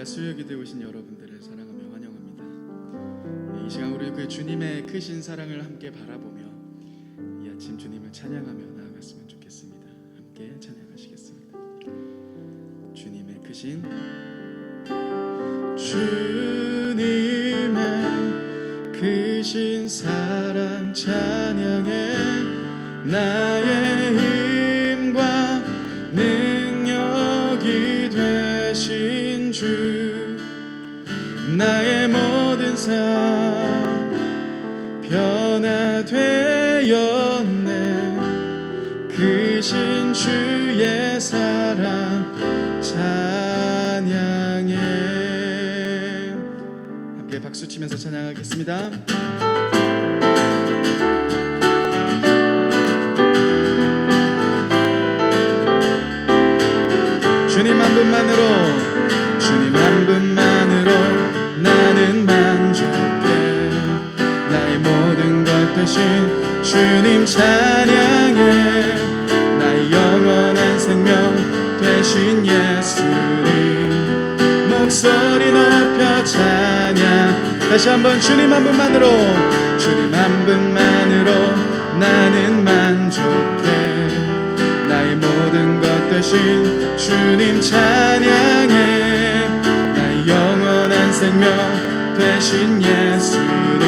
수요기도에 오신 여러분들을 사랑하며 환영합니다. 이 시간 우리 그 주님의 크신 사랑을 함께 바라보며 이 아침 주님을 찬양하며 나아갔으면 좋겠습니다. 함께 찬양하시겠습니다. 주님의 크신 사랑 찬양해. 나의 힘과 능력이 되신 주, 나의 모든 삶 변화되었네. 크신 주의 사랑 찬양해. 함께 박수치면서 찬양하겠습니다. 주님 한 분만으로, 주님 한 분만으로 나는 만족해. 나의 모든 것 대신 주님 찬양해. 나의 영원한 생명 되신 예수님 목소리 높여 찬양. 다시 한번 주님 한 분만으로, 주님 한 분만으로 나는 만족해. 나의 모든 것 대신 주님 찬양해. 나의 영원한 생명 되신 예수님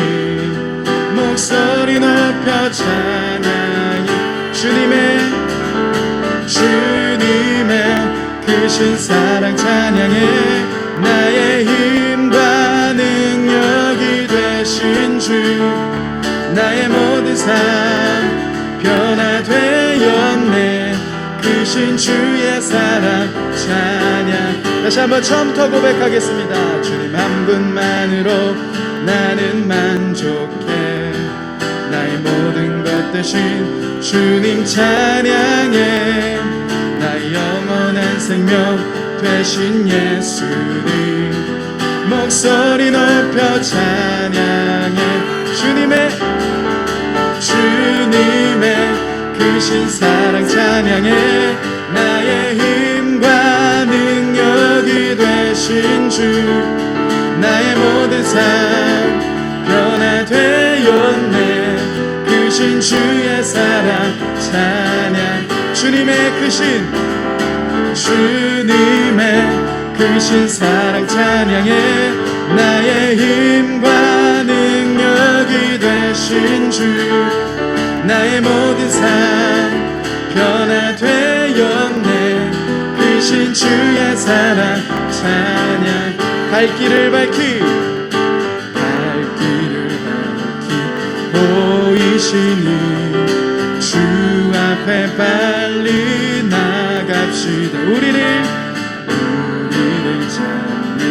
목소리 높여 찬양해. 주님의 크신 사랑 찬양해. 나의 힘과 능력이 되신 주, 나의 모든 삶 변화되었네. 크신 주의 사랑 찬양. 다시 한번 처음부터 고백하겠습니다. 주님 한 분만으로 나는 만족해. 나의 모든 것 대신 주님 찬양해. 나의 영원한 생명 되신 예수님 목소리 높여 찬양해. 주님의 크신 사랑 찬양해. 나의 힘과 능력이 되신 주, 나의 모든 삶 변화되었네. 크신 주의 사랑 찬양. 주님의 크신 사랑 찬양해. 나의 힘과 능력이 되신 주, 나의 모든 삶 변화되었네. 크신 주의 사랑 찬양. 갈 길을 밝히 보이시니 주 앞에 빨리 나갑시다. 우리를 찾는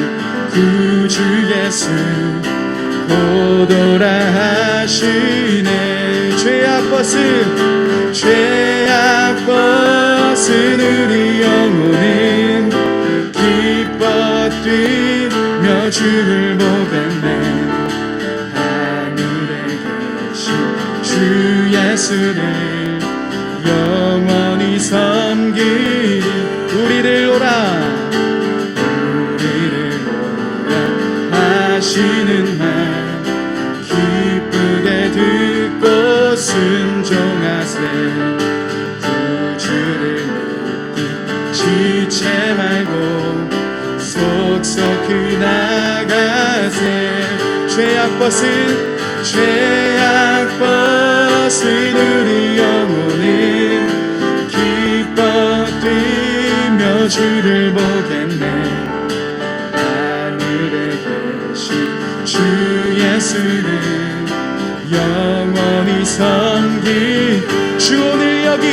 구주 예수 곧 오라 하시네. 죄악 벗은 우리 영혼은 기뻐 뛰며 주를 보겠네. 하늘에 계신 주 예수를 영원히 섬기리. 우리를 오라 하시는 말 기쁘게 듣고 순종하세. 구주를 믿기 지체 말고 속속히 나가세. 죄악 벗은 우리 영혼은 기뻐 뛰며 주를 보겠네. 주 예수를 영원히 섬기. 주 오늘 여기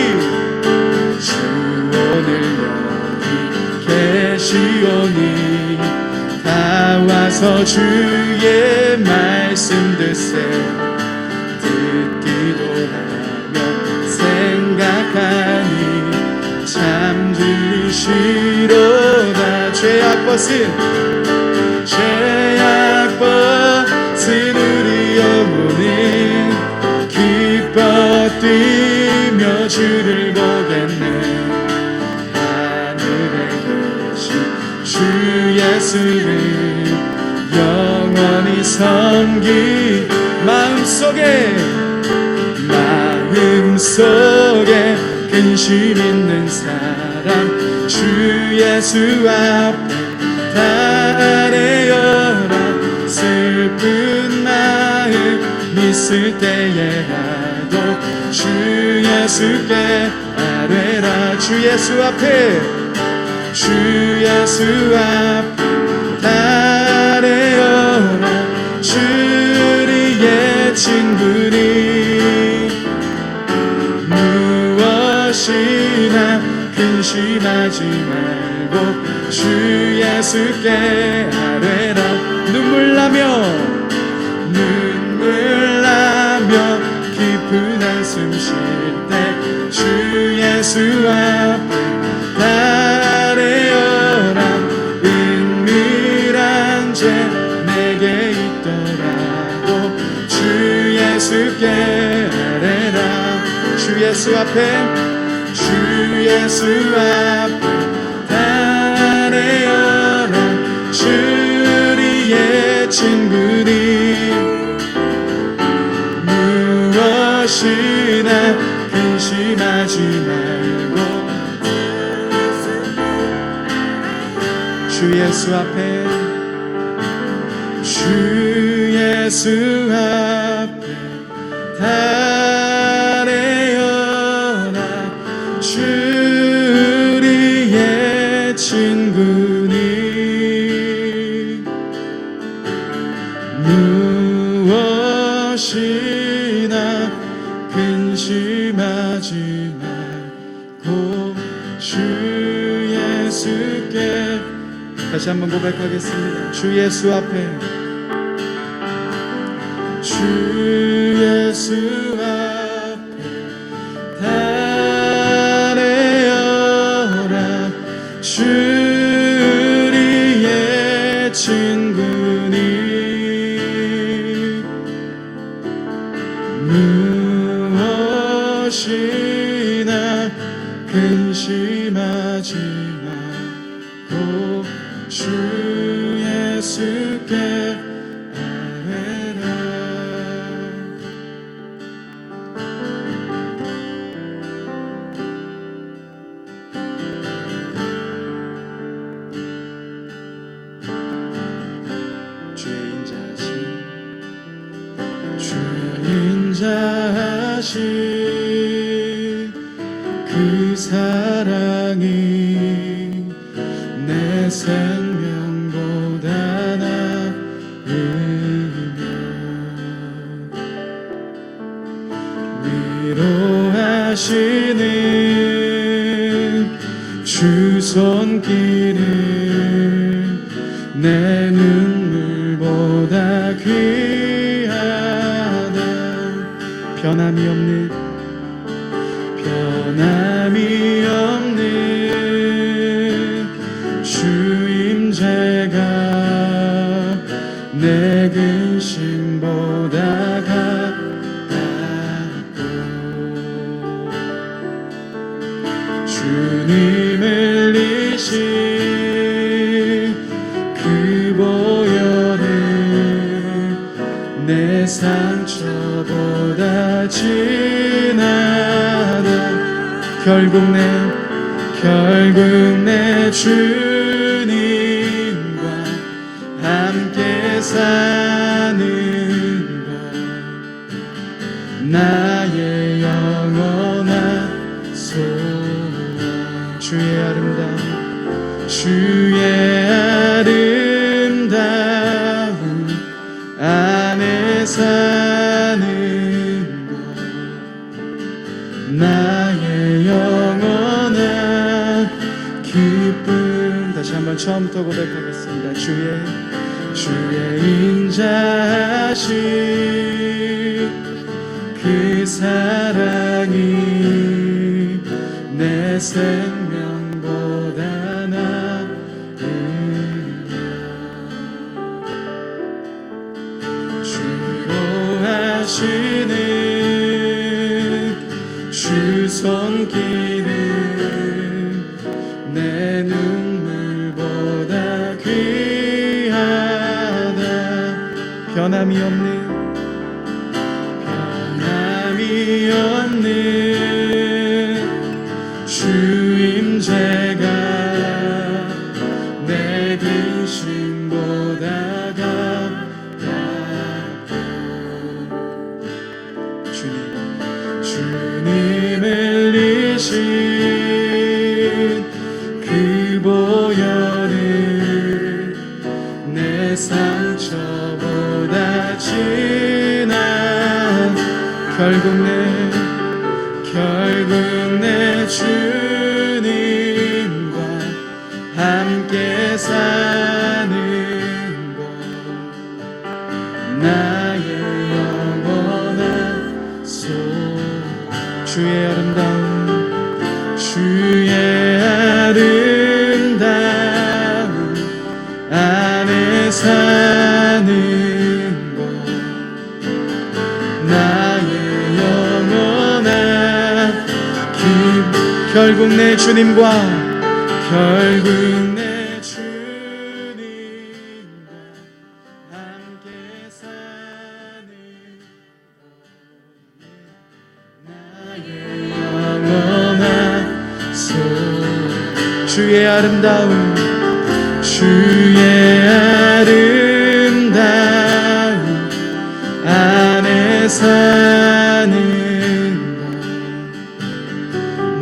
계시오니 다 와서 주의 말씀 듣기도 하며 생각하니 참 들으시로다. 죄악 벗은 우리 영혼은 기뻐 뛰며 주를 보겠네. 하늘에 계신 주 예수 예수를 영원히 섬기 마음속에 근심 있는 사람 주 예수 앞에 아뢰어라. 슬픈 마음 있을 때에라도 주 예수께 아뢰라. 주 예수 앞에 아뢰어라. 주리의 친구니 무엇이나 근심하지 말고 주 예수께 아뢰라. 눈물 나며 깊은 한숨 쉴 때 주 예수 앞에 아뢰어라. 은밀한 죄 내게 있더라도 주 예수께 아뢰라. 주 예수 앞에 아뢰어라. 주리의 친구니 무엇이나 근심하지 말고 주 예수 앞에 아뢰어라. 주리의 친구니 무엇이나 근심하지 말고 주 예수께. 다시 한번 고백하겠습니다. 주 예수 앞에 아뢰어라. 주리의 친구니 무엇이나 근심하지 말고 주 예수께 인자하신 그 사랑이 내 생명보다 나으며 위로하시는 주 손길을 내 눈물보다 귀하다. 변함이 없는 주 임재가 내 근심보다 가깝고 주님을 이신 그 보혈을 내 상처보다 진하다. 결국 내 주님과 함께 사는 것 나의 영원한 소원. 주의 아름다움 안에 사는 것 나의 영원한 기쁨. 다시 한번 처음부터 고백하겠습니다. 주의 인자하신 그 사랑이 내 생명보다 나으며 주로 하시는 주 손길은 내 눈물보다 귀하다. 변함이 없는 주임제가 내 근심보다 가깝고 주님 흘리신 그 보혈은 내 상처보다 진한 결국 내 주님과 함께 사는 것 나의 영원한 소원 주의 아름다움 안에 사는 것 나의 영원한 결국 내 주님과 함께 사는 나의 영원한 소원 주의 아름다움 안에 사는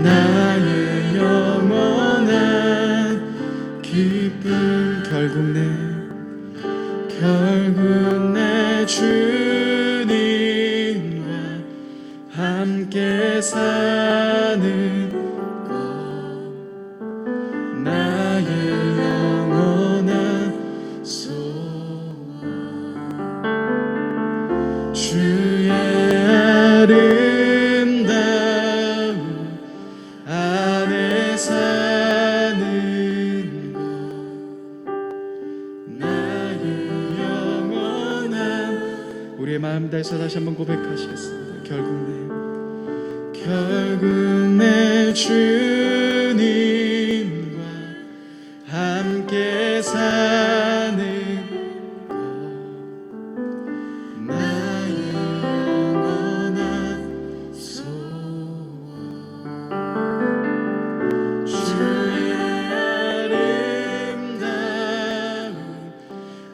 나의 영원한 기쁨 결국 내 주님과 함께 사는 것 나의 영원한 소원 주의 아름다움 안에 사는 것 나의 영원한 우리의 마음 다해서 다시 한번 고백하시겠습니다. 결국 내 주님과 함께 사는 것 나의 영원한 소원 주의 아름다움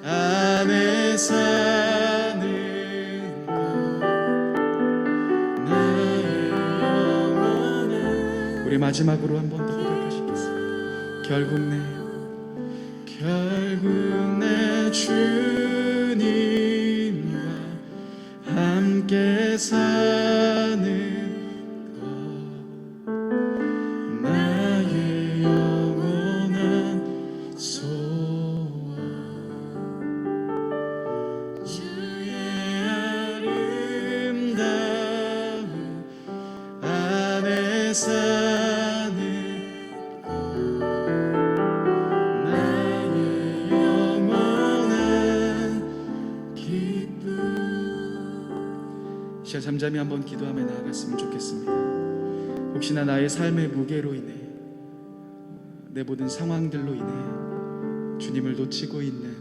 안에 사는 것 나의 영원한 우리 마지막으로 한 번 더 고백하시겠습니다. 결국 내 주님과 함께 사는 것 나의 영원한 소원 주의 아름다움 안에 사는 것 나의 영원한 기쁨 시간 잠잠히 한번 기도하며 나아갔으면 좋겠습니다. 혹시나 나의 삶의 무게로 인해 내 모든 상황들로 인해 주님을 놓치고 있는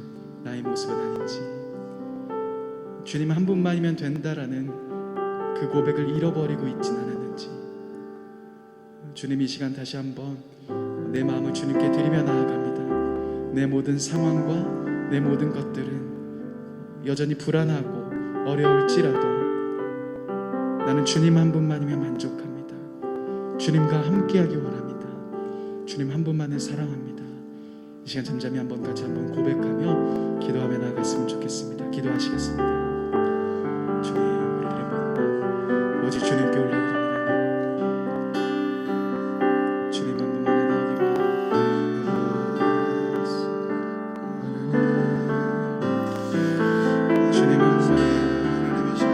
나의 모습은 아닌지 주님 한 분만이면 된다라는 그 고백을 잃어버리고 있진 않았는지 주님 이 시간 다시 한번 내 마음을 주님께 드리며 나아갑니다. 내 모든 상황과 내 모든 것들은 여전히 불안하고 어려울지라도 나는 주님 한 분만이면 만족합니다. 주님과 함께하기 원합니다. 주님 한 분만을 사랑합니다. 이 시간 잠잠히 한번 같이 한번 고백하며 기도하며 나아갔으면 좋겠습니다. 기도하시겠습니다. 주님 우리들의 모든 마음 오직 주님께 올려드립니다. 주님 한 분만에 나오기 원합니다. 주님 한 분만에 주님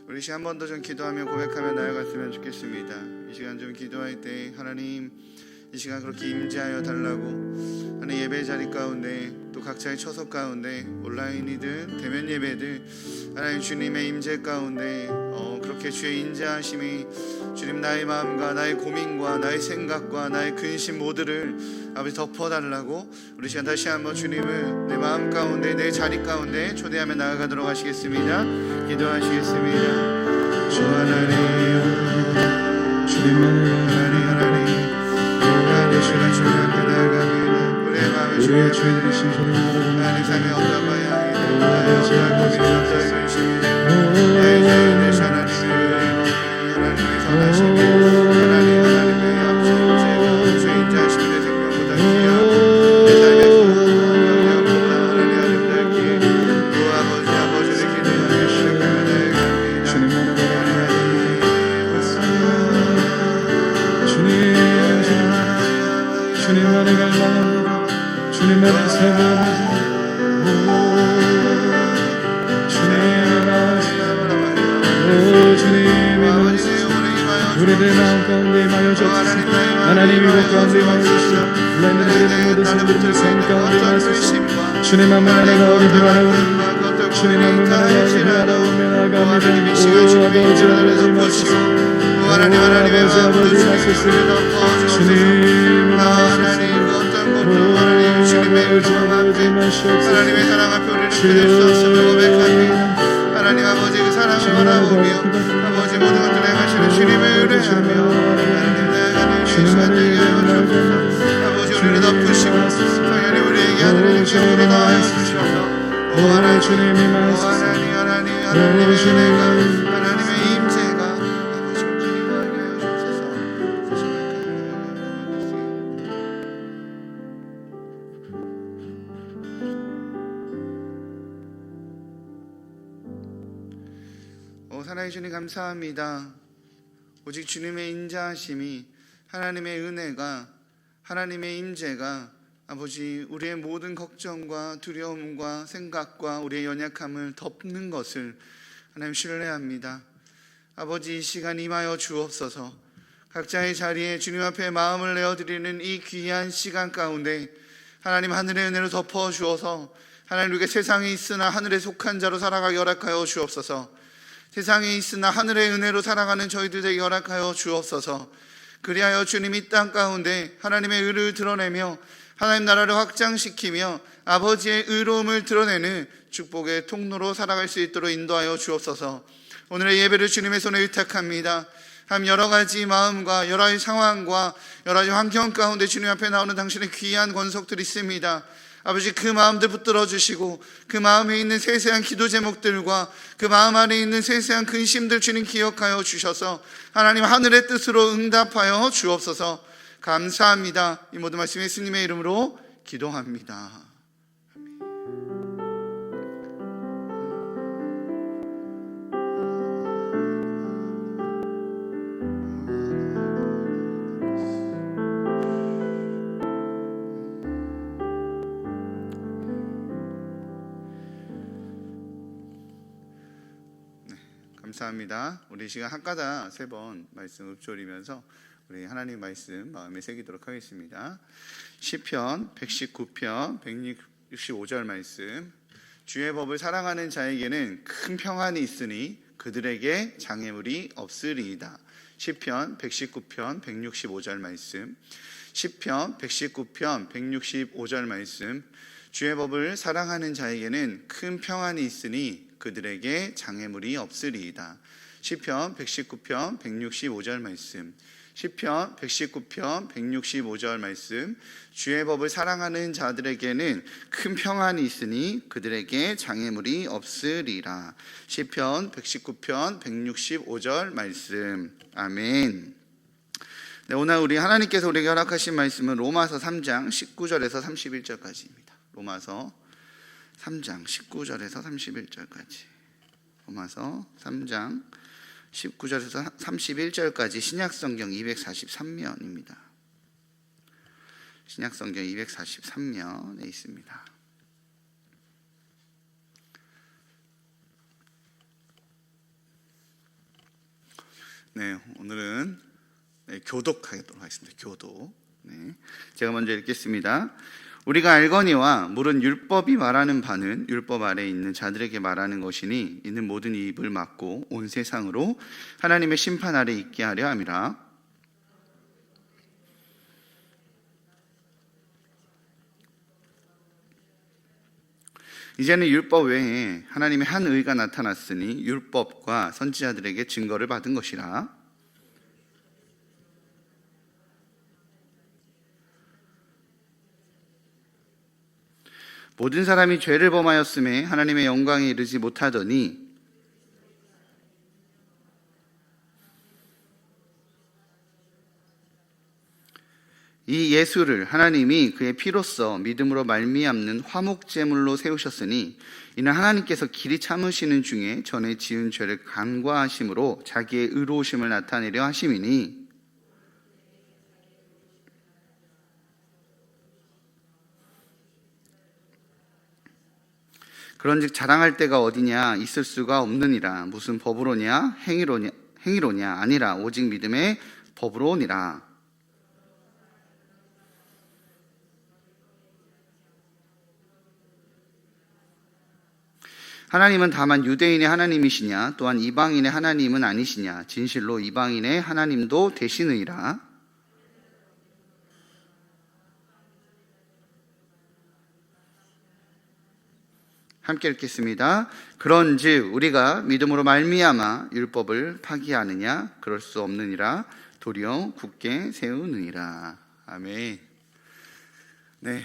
우리 시간 한 번 더 좀 기도하며 고백하며 나아갔으면 좋겠습니다. 이 시간 좀 기도할 때 하나님 이 시간 그렇게 임재하여 달라고 하나님 예배 자리 가운데 또 각자의 처소 가운데 온라인이든 대면 예배들 하나님 주님의 임재 가운데 그렇게 주의 인자하심이 주님 나의 마음과 나의 고민과 나의 생각과 나의 근심 모두를 아버지 덮어달라고 우리 시간 다시 한번 주님을 내 마음 가운데 내 자리 가운데 초대하며 나아가도록 하시겠습니다. 기도하시겠습니다. 주 하나님 주님만을 하나님 주가 주님 앞에 나아갑니다. 우리의 마음을 우리의 주인 되신 주님 하나님 삶의 어떤 방향이든 나의 어떤 고민이 어떤 근심이든 나의 주인 되신 하나님의 선하심이 하나님의 앞서 제가 주의 인자하심이 내 생명보다 귀한 내 삶의 영역보다 하나님 아름답기에 또 아버지를 기도하며 시작하며 나아갑니다. 주님만을 갈망합니다. 주님만을 사모합니다. 주님의 말씀 우리들 마음 가운데 임하여 주옵소서. 하나님 이곳 가운데 임하여 주시오. 하나님 모든 성도들 삶 가운데 임하소서. 주님만 만나가 어디 바라오니 주님만 만나가 어디 바라오며 나아갑니다. 오 아버지 아버지 마소서. 하나님 아버지 마소서. 주님 하나님 주님의 의존 앞에 하나님의 사랑 앞에 우리를 드릴 수 없음을 고백합니다. 하나님 아버지 그 사랑을 바라보며 아버지 모든 것들을 행하시는 주님을 의뢰하며 하나님 나아가는 시간 되게 하여 주옵소서. 아버지 우리를 덮으시고 당연히 우리에게 하늘의 능력으로 더하여 주시옵소서. 오 하나님 하나님의 은혜가 하나님의 임재가 아버지 온전히 임하게 하여 주옵소서. 사랑해 주님 감사합니다. 오직 주님의 인자하심이 하나님의 은혜가 하나님의 임재가 아버지 우리의 모든 걱정과 두려움과 생각과 우리의 연약함을 덮는 것을 하나님 신뢰합니다. 아버지 이 시간 임하여 주옵소서. 각자의 자리에 주님 앞에 마음을 내어드리는 이 귀한 시간 가운데 하나님 하늘의 은혜로 덮어 주어서 하나님 우리가 세상에 있으나 하늘에 속한 자로 살아가게 허락하여 주옵소서. 세상에 있으나 하늘의 은혜로 살아가는 저희들에게 허락하여 주옵소서. 그리하여 주님 이 땅 가운데 하나님의 의를 드러내며 하나님 나라를 확장시키며 아버지의 의로움을 드러내는 축복의 통로로 살아갈 수 있도록 인도하여 주옵소서. 오늘의 예배를 주님의 손에 의탁합니다. 여러 가지 마음과 여러 가지 상황과 여러 가지 환경 가운데 주님 앞에 나오는 당신의 귀한 권속들이 있습니다. 아버지 그 마음들 붙들어 주시고 그 마음에 있는 세세한 기도 제목들과 그 마음 안에 있는 세세한 근심들 주님 기억하여 주셔서 하나님 하늘의 뜻으로 응답하여 주옵소서. 감사합니다. 이 모든 말씀 예수님의 이름으로 기도합니다. 감사합니다. 우리 시간 한가닥 3번 말씀 읊조리면서 우리 하나님 말씀 마음에 새기도록 하겠습니다. 시편 119편 165절 말씀. 주의 법을 사랑하는 자에게는 큰 평안이 있으니 그들에게 장애물이 없으리이다. 시편 119편 165절 말씀. 시편 119편 165절 말씀. 주의 법을 사랑하는 자에게는 큰 평안이 있으니 그들에게 장애물이 없으리이다. 시편 119편 165절 말씀. 시편 119편 165절 말씀. 주의 법을 사랑하는 자들에게는 큰 평안이 있으니 그들에게 장애물이 없으리라. 시편 119편 165절 말씀. 아멘. 네, 오늘 우리 하나님께서 우리에게 허락하신 말씀은 로마서 3장 19절에서 31절까지입니다. 로마서 3장 19절에서 31절까지. 로마서 3장 19절에서 31절까지 신약성경 243면입니다. 신약성경 243면에 있습니다. 네, 오늘은 교독하도록 하겠습니다. 교독. 네, 제가 먼저 읽겠습니다. 우리가 알거니와 물은 율법이 말하는 바는 율법 아래에 있는 자들에게 말하는 것이니 이는 모든 입을 막고 온 세상으로 하나님의 심판 아래 있게 하려 함이라. 이제는 율법 외에 하나님의 한 의가 나타났으니 율법과 선지자들에게 증거를 받은 것이라. 모든 사람이 죄를 범하였음에 하나님의 영광에 이르지 못하더니 이 예수를 하나님이 그의 피로써 믿음으로 말미암는 화목제물로 세우셨으니 이는 하나님께서 길이 참으시는 중에 전에 지은 죄를 간과하심으로 자기의 의로우심을 나타내려 하심이니 그런즉 자랑할 데가 어디냐 있을 수가 없느니라. 무슨 법으로냐 행위로냐 아니라 오직 믿음의 법으로니라. 하나님은 다만 유대인의 하나님이시냐 또한 이방인의 하나님은 아니시냐. 진실로 이방인의 하나님도 되시느니라. 함께 읽겠습니다. 그런즉 우리가 믿음으로 말미암아 율법을 파기하느냐 그럴 수 없느니라. 도리어 굳게 세우느니라. 아멘. 네,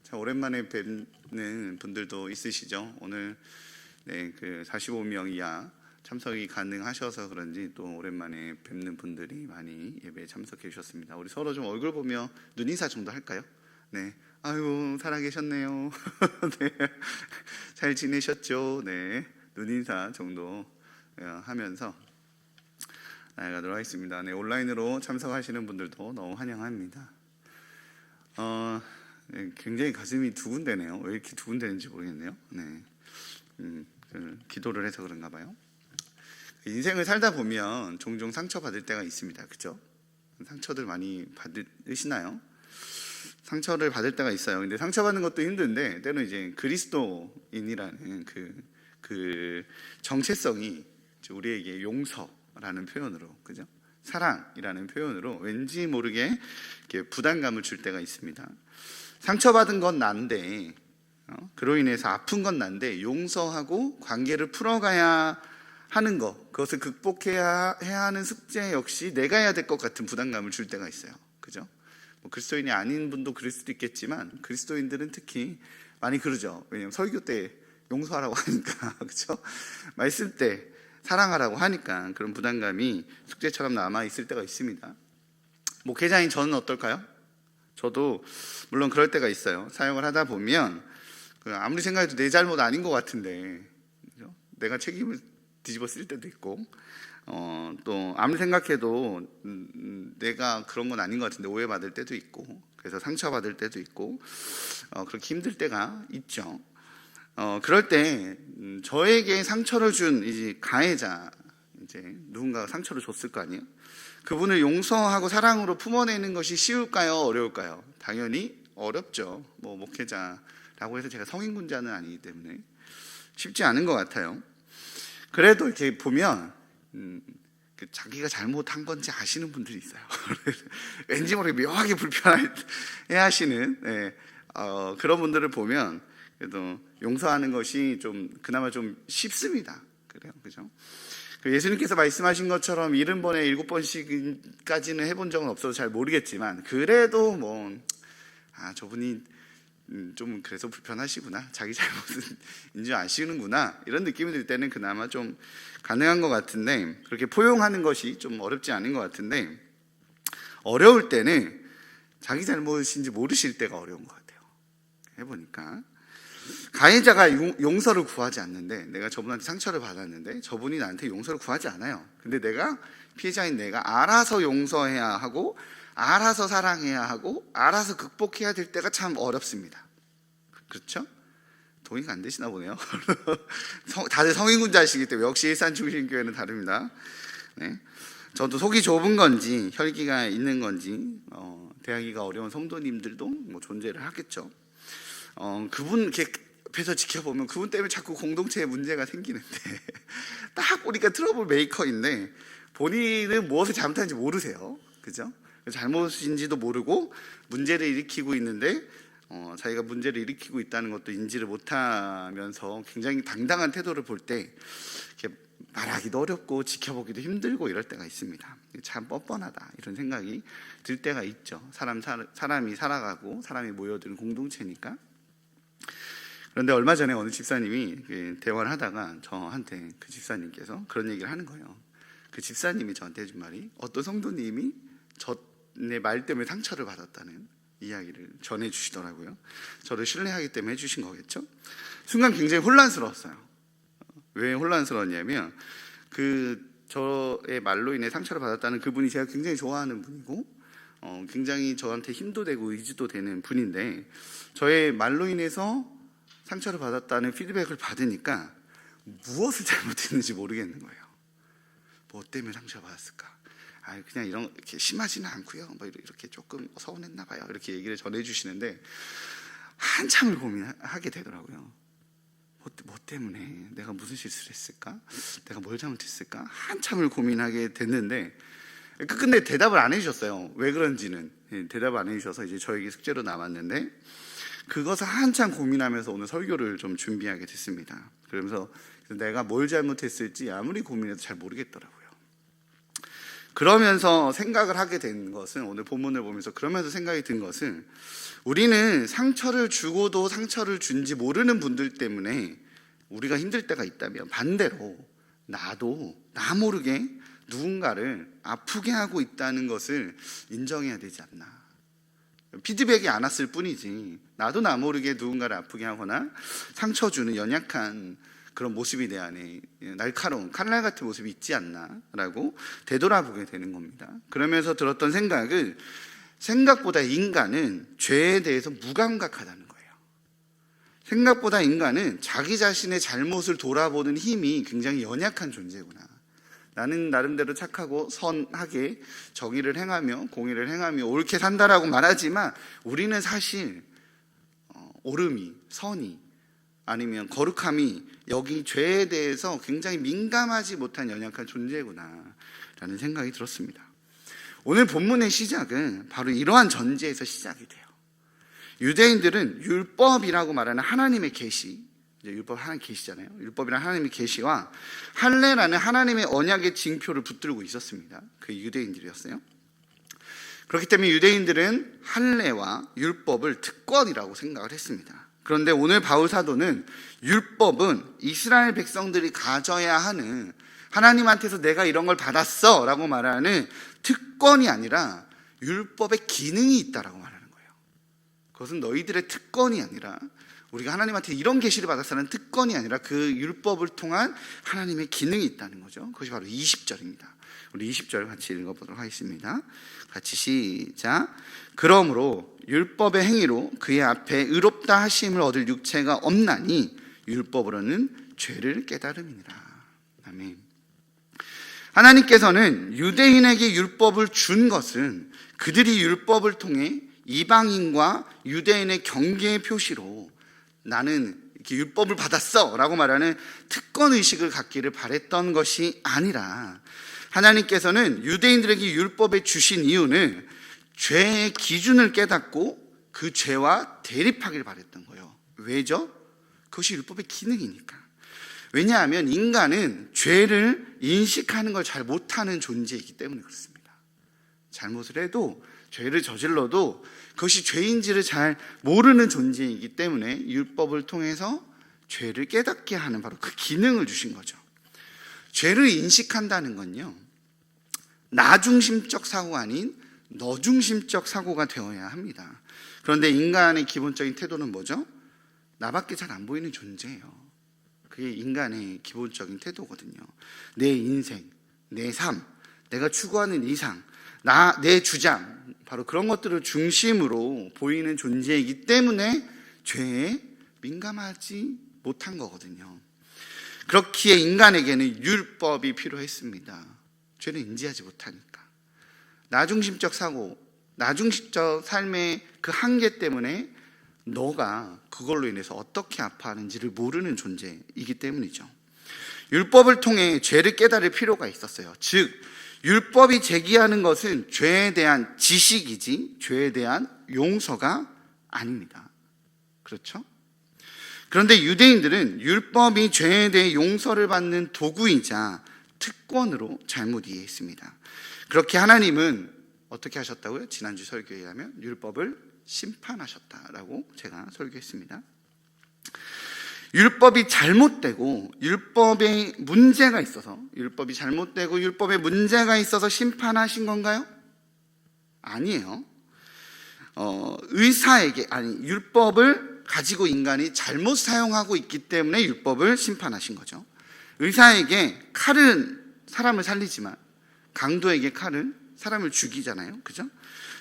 자, 오랜만에 뵙는 분들도 있으시죠. 오늘 그 45명 이하 참석이 가능하셔서 그런지 또 오랜만에 뵙는 분들이 많이 예배에 참석해 주셨습니다. 우리 서로 좀 얼굴 보며 눈인사 정도 할까요? 네. 아유, 살아계셨네요. 네. 잘 지내셨죠? 네. 눈인사 정도 하면서 나아가도록 하겠습니다. 네. 온라인으로 참석하시는 분들도 너무 환영합니다. 네, 굉장히 가슴이 두근대네요. 왜 이렇게 두근대는지 모르겠네요. 네. 기도를 해서 그런가 봐요. 인생을 살다 보면 종종 상처받을 때가 있습니다. 그죠? 상처들 많이 받으시나요? 상처를 받을 때가 있어요. 근데 상처받는 것도 힘든데 때로는 이제 그리스도인이라는 그 정체성이 우리에게 용서라는 표현으로, 그죠? 사랑이라는 표현으로 왠지 모르게 이렇게 부담감을 줄 때가 있습니다. 상처받은 건 난데, 그로 인해서 아픈 건 난데 용서하고 관계를 풀어가야 하는 것, 그것을 극복해야 하는 숙제 역시 내가 해야 될 것 같은 부담감을 줄 때가 있어요. 그죠? 그리스도인이 아닌 분도 그럴 수도 있겠지만 그리스도인들은 특히 많이 그러죠. 왜냐하면 설교 때 용서하라고 하니까, 그렇죠? 말씀 때 사랑하라고 하니까 그런 부담감이 숙제처럼 남아있을 때가 있습니다. 목회자인 저는 어떨까요? 저도 물론 그럴 때가 있어요. 사역을 하다 보면 아무리 생각해도 내 잘못 아닌 것 같은데, 그렇죠? 내가 책임을 뒤집어 쓸 때도 있고, 또 아무리 생각해도 내가 그런 건 아닌 것 같은데 오해받을 때도 있고, 그래서 상처받을 때도 있고, 그렇게 힘들 때가 있죠. 그럴 때 저에게 상처를 준 이제 가해자, 이제 누군가가 상처를 줬을 거 아니에요? 그분을 용서하고 사랑으로 품어내는 것이 쉬울까요? 어려울까요? 당연히 어렵죠. 목회자라고 해서 제가 성인군자는 아니기 때문에 쉽지 않은 것 같아요. 그래도 이렇게 보면 자기가 잘못한 건지 아시는 분들이 있어요. 왠지 모르게 묘하게 불편해 하시는 그런 분들을 보면 그래도 용서하는 것이 그나마 좀 쉽습니다. 그래요, 그죠? 예수님께서 말씀하신 것처럼 70번에 7번씩까지는 해본 적은 없어서 잘 모르겠지만, 그래도 저분이 좀 그래서 불편하시구나, 자기 잘못은 인지 아시는구나, 이런 느낌이 들 때는 그나마 좀 가능한 것 같은데, 그렇게 포용하는 것이 좀 어렵지 않은 것 같은데, 어려울 때는 자기 잘못인지 모르실 때가 어려운 것 같아요. 해보니까 가해자가 용서를 구하지 않는데, 내가 저분한테 상처를 받았는데 저분이 나한테 용서를 구하지 않아요. 근데 내가, 피해자인 내가 알아서 용서해야 하고 알아서 사랑해야 하고 알아서 극복해야 될 때가 참 어렵습니다. 그렇죠? 동의가 안 되시나 보네요. 다들 성인군자시기 때문에 역시 일산중심교회는 다릅니다. 네. 저도 속이 좁은 건지 혈기가 있는 건지 대하기가 어려운 성도님들도 뭐 존재를 하겠죠. 그분 이렇게 옆에서 지켜보면 그분 때문에 자꾸 공동체에 문제가 생기는데 딱 보니까 트러블 메이커인데 본인은 무엇을 잘못하는지 모르세요. 그죠? 잘못인지도 모르고 문제를 일으키고 있는데 자기가 문제를 일으키고 있다는 것도 인지를 못하면서 굉장히 당당한 태도를 볼 때 말하기도 어렵고 지켜보기도 힘들고 이럴 때가 있습니다. 참 뻔뻔하다 이런 생각이 들 때가 있죠. 사람이 살아가고 사람이 모여드는 공동체니까. 그런데 얼마 전에 어느 집사님이 대화를 하다가 저한테 그 집사님께서 그런 얘기를 하는 거예요. 그 집사님이 저한테 해준 말이, 어떤 성도님이 내 말 때문에 상처를 받았다는 이야기를 전해주시더라고요. 저를 신뢰하기 때문에 해주신 거겠죠. 순간 굉장히 혼란스러웠어요. 왜 혼란스러웠냐면 저의 말로 인해 상처를 받았다는 그분이 제가 굉장히 좋아하는 분이고 굉장히 저한테 힘도 되고 의지도 되는 분인데, 저의 말로 인해서 상처를 받았다는 피드백을 받으니까 무엇을 잘못했는지 모르겠는 거예요. 뭐 때문에 상처받았을까? 그냥 이렇게 심하지는 않고요. 뭐 이렇게 조금 서운했나 봐요. 이렇게 얘기를 전해주시는데 한참을 고민하게 되더라고요. 뭐 때문에 내가 무슨 실수를 했을까? 내가 뭘 잘못했을까? 한참을 고민하게 됐는데 끝내 대답을 안 해주셨어요. 왜 그런지는 대답을 안 해주셔서 이제 저에게 숙제로 남았는데, 그것을 한참 고민하면서 오늘 설교를 좀 준비하게 됐습니다. 그러면서 내가 뭘 잘못했을지 아무리 고민해도 잘 모르겠더라고요. 그러면서 생각을 하게 된 것은, 오늘 본문을 보면서 그러면서 생각이 든 것은, 우리는 상처를 주고도 상처를 준지 모르는 분들 때문에 우리가 힘들 때가 있다면, 반대로 나도 나 모르게 누군가를 아프게 하고 있다는 것을 인정해야 되지 않나. 피드백이 안 왔을 뿐이지 나도 나 모르게 누군가를 아프게 하거나 상처 주는 연약한 그런 모습이 내 안에 날카로운 칼날 같은 모습이 있지 않나라고 되돌아보게 되는 겁니다. 그러면서 들었던 생각은, 생각보다 인간은 죄에 대해서 무감각하다는 거예요. 생각보다 인간은 자기 자신의 잘못을 돌아보는 힘이 굉장히 연약한 존재구나. 나는 나름대로 착하고 선하게 정의를 행하며 공의를 행하며 옳게 산다라고 말하지만, 우리는 사실 옳음이, 선이, 아니면 거룩함이, 여기 죄에 대해서 굉장히 민감하지 못한 연약한 존재구나 라는 생각이 들었습니다. 오늘 본문의 시작은 바로 이러한 전제에서 시작이 돼요. 유대인들은 율법이라고 말하는 하나님의 계시, 율법 하나님 계시잖아요. 율법이라는 하나님의 계시와 할례라는 하나님의 언약의 징표를 붙들고 있었습니다. 그 유대인들이었어요. 그렇기 때문에 유대인들은 할례와 율법을 특권이라고 생각을 했습니다. 그런데 오늘 바울 사도는 율법은 이스라엘 백성들이 가져야 하는, 하나님한테서 내가 이런 걸 받았어 라고 말하는 특권이 아니라 율법의 기능이 있다라고 말하는 거예요. 그것은 너희들의 특권이 아니라, 우리가 하나님한테 이런 계시를 받았다는 특권이 아니라 그 율법을 통한 하나님의 기능이 있다는 거죠. 그것이 바로 20절입니다. 우리 20절 같이 읽어보도록 하겠습니다. 같이 시작. 그러므로 율법의 행위로 그의 앞에 의롭다 하심을 얻을 육체가 없나니 율법으로는 죄를 깨달음이니라. 아멘. 하나님께서는 유대인에게 율법을 준 것은 그들이 율법을 통해 이방인과 유대인의 경계의 표시로 나는 이렇게 율법을 받았어 라고 말하는 특권의식을 갖기를 바랬던 것이 아니라, 하나님께서는 유대인들에게 율법을 주신 이유는 죄의 기준을 깨닫고 그 죄와 대립하기를 바랬던 거예요. 왜죠? 그것이 율법의 기능이니까. 왜냐하면 인간은 죄를 인식하는 걸 잘 못하는 존재이기 때문에 그렇습니다. 잘못을 해도, 죄를 저질러도 그것이 죄인지를 잘 모르는 존재이기 때문에 율법을 통해서 죄를 깨닫게 하는 바로 그 기능을 주신 거죠. 죄를 인식한다는 건요, 나중심적 사고가 아닌 너 중심적 사고가 되어야 합니다. 그런데 인간의 기본적인 태도는 뭐죠? 나밖에 잘 안 보이는 존재예요. 그게 인간의 기본적인 태도거든요. 내 인생, 내 삶, 내가 추구하는 이상, 내 주장, 바로 그런 것들을 중심으로 보이는 존재이기 때문에 죄에 민감하지 못한 거거든요. 그렇기에 인간에게는 율법이 필요했습니다. 죄를 인지하지 못하니까. 나중심적 사고, 나중심적 삶의 그 한계 때문에 너가 그걸로 인해서 어떻게 아파하는지를 모르는 존재이기 때문이죠. 율법을 통해 죄를 깨달을 필요가 있었어요. 즉, 율법이 제기하는 것은 죄에 대한 지식이지 죄에 대한 용서가 아닙니다. 그렇죠? 그런데 유대인들은 율법이 죄에 대해 용서를 받는 도구이자 특권으로 잘못 이해했습니다. 그렇게 하나님은 어떻게 하셨다고요? 지난주 설교에 의하면 율법을 심판하셨다라고 제가 설교했습니다. 율법이 잘못되고 율법에 문제가 있어서 심판하신 건가요? 아니에요. 율법을 가지고 인간이 잘못 사용하고 있기 때문에 율법을 심판하신 거죠. 의사에게 칼은 사람을 살리지만 강도에게 칼은 사람을 죽이잖아요. 그죠?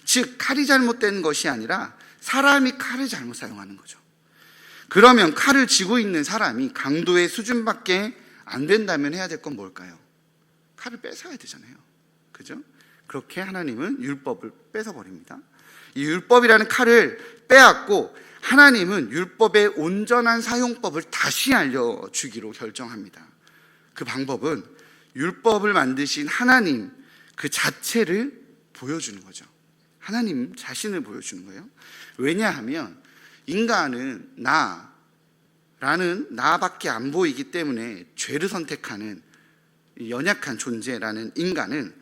즉 칼이 잘못된 것이 아니라 사람이 칼을 잘못 사용하는 거죠. 그러면 칼을 쥐고 있는 사람이 강도의 수준밖에 안 된다면 해야 될 건 뭘까요? 칼을 뺏어야 되잖아요. 그죠? 그렇게 하나님은 율법을 뺏어버립니다. 이 율법이라는 칼을 빼앗고 하나님은 율법의 온전한 사용법을 다시 알려주기로 결정합니다. 그 방법은 율법을 만드신 하나님 그 자체를 보여주는 거죠. 하나님 자신을 보여주는 거예요. 왜냐하면 인간은 나밖에 안 보이기 때문에 죄를 선택하는 연약한 존재라는 인간은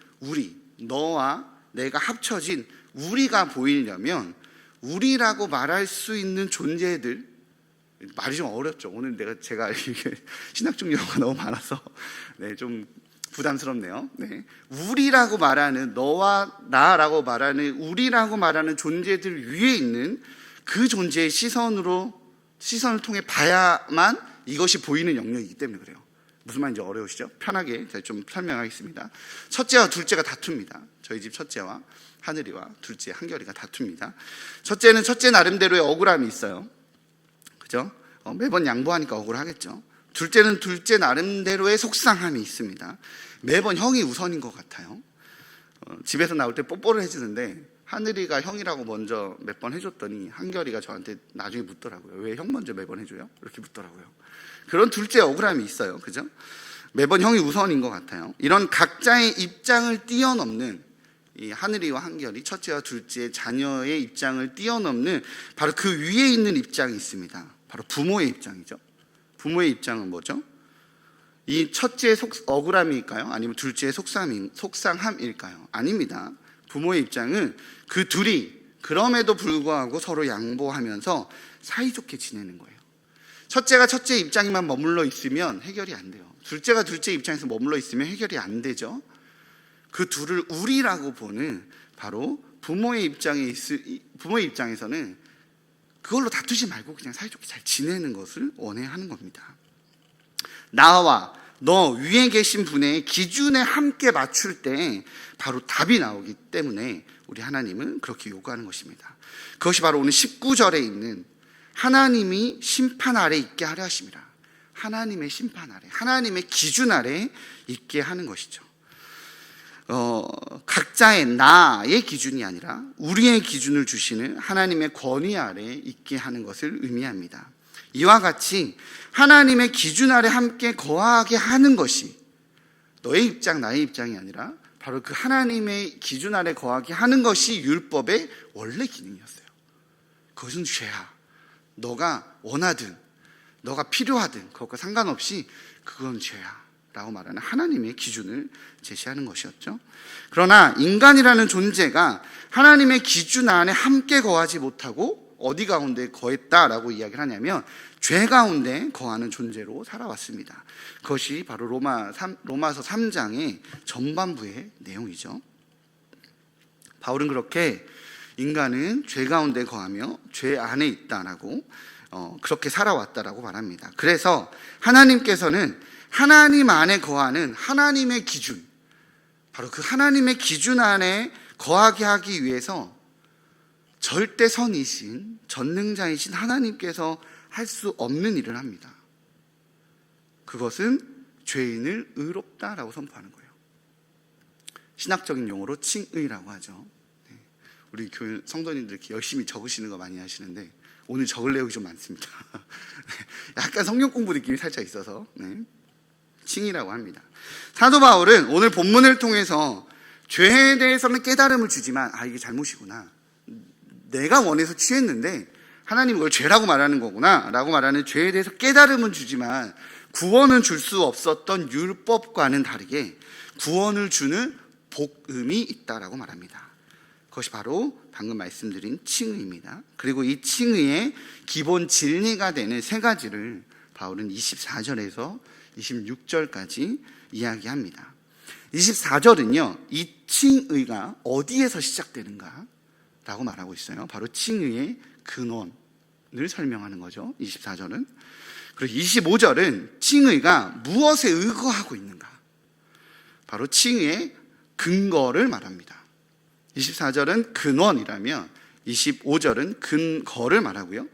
너와 내가 합쳐진 우리가 보이려면 우리라고 말할 수 있는 존재들, 말이 좀 어렵죠. 오늘 제가 신학적 용어가 너무 많아서 좀 부담스럽네요. 우리라고 말하는 너와 나라고 말하는 우리라고 말하는 존재들 위에 있는 그 존재의 시선을 통해 봐야만 이것이 보이는 영역이기 때문에 그래요. 무슨 말인지 어려우시죠? 편하게 제가 좀 설명하겠습니다. 첫째와 둘째가 다툽니다. 저희 집 첫째와 하늘이와 둘째 한결이가 다툽니다. 첫째는 첫째 나름대로의 억울함이 있어요. 그죠? 매번 양보하니까 억울하겠죠. 둘째는 둘째 나름대로의 속상함이 있습니다. 매번 형이 우선인 것 같아요. 집에서 나올 때 뽀뽀를 해주는데 하늘이가 형이라고 먼저 몇 번 해줬더니 한결이가 저한테 나중에 묻더라고요. 왜 형 먼저 매번 해줘요? 이렇게 묻더라고요. 그런 둘째 억울함이 있어요. 그죠? 매번 형이 우선인 것 같아요. 이런 각자의 입장을 뛰어넘는 이 하늘이와 한결이 첫째와 둘째 자녀의 입장을 뛰어넘는 바로 그 위에 있는 입장이 있습니다. 바로 부모의 입장이죠. 부모의 입장은 뭐죠? 이 첫째의 억울함일까요? 아니면 둘째의 속상함일까요? 아닙니다. 부모의 입장은 그 둘이 그럼에도 불구하고 서로 양보하면서 사이좋게 지내는 거예요. 첫째가 첫째 입장에만 머물러 있으면 해결이 안 돼요. 둘째가 둘째 입장에서 머물러 있으면 해결이 안 되죠. 그 둘을 우리라고 보는 바로 부모의 입장에서는 그걸로 다투지 말고 그냥 사이좋게 잘 지내는 것을 원해야 하는 겁니다. 나와 너 위에 계신 분의 기준에 함께 맞출 때 바로 답이 나오기 때문에 우리 하나님은 그렇게 요구하는 것입니다. 그것이 바로 오늘 19절에 있는 하나님이 심판 아래 있게 하려 하십니다. 하나님의 심판 아래, 하나님의 기준 아래 있게 하는 것이죠. 각자의 나의 기준이 아니라 우리의 기준을 주시는 하나님의 권위 아래 있게 하는 것을 의미합니다. 이와 같이 하나님의 기준 아래 함께 거하게 하는 것이 너의 입장, 나의 입장이 아니라 바로 그 하나님의 기준 아래 거하게 하는 것이 율법의 원래 기능이었어요. 그것은 죄야. 너가 원하든 너가 필요하든 그것과 상관없이 그건 죄야 라고 말하는 하나님의 기준을 제시하는 것이었죠. 그러나 인간이라는 존재가 하나님의 기준 안에 함께 거하지 못하고 어디 가운데 거했다라고 이야기를 하냐면 죄 가운데 거하는 존재로 살아왔습니다. 그것이 바로 로마서 3장의 전반부의 내용이죠. 바울은 그렇게 인간은 죄 가운데 거하며 죄 안에 있다라고 그렇게 살아왔다라고 말합니다. 그래서 하나님께서는 하나님 안에 거하는 하나님의 기준, 바로 그 하나님의 기준 안에 거하게 하기 위해서 절대선이신 전능자이신 하나님께서 할 수 없는 일을 합니다. 그것은 죄인을 의롭다라고 선포하는 거예요. 신학적인 용어로 칭의라고 하죠. 우리 교회 성도님들 이렇게 열심히 적으시는 거 많이 하시는데 오늘 적을 내용이 좀 많습니다. 약간 성경 공부 느낌이 살짝 있어서 칭의라고 합니다. 사도 바울은 오늘 본문을 통해서 죄에 대해서는 깨달음을 주지만 이게 잘못이구나, 내가 원해서 취했는데 하나님 이걸 죄라고 말하는 거구나 라고 말하는 죄에 대해서 깨달음은 주지만 구원은 줄 수 없었던 율법과는 다르게 구원을 주는 복음이 있다라고 말합니다. 그것이 바로 방금 말씀드린 칭의입니다. 그리고 이 칭의의 기본 진리가 되는 세 가지를 바울은 24절에서 26절까지 이야기합니다. 24절은요, 이 칭의가 어디에서 시작되는가 라고 말하고 있어요. 바로 칭의의 근원을 설명하는 거죠. 24절은. 그리고 25절은 칭의가 무엇에 의거하고 있는가, 바로 칭의의 근거를 말합니다. 24절은 근원이라면 25절은 근거를 말하고요,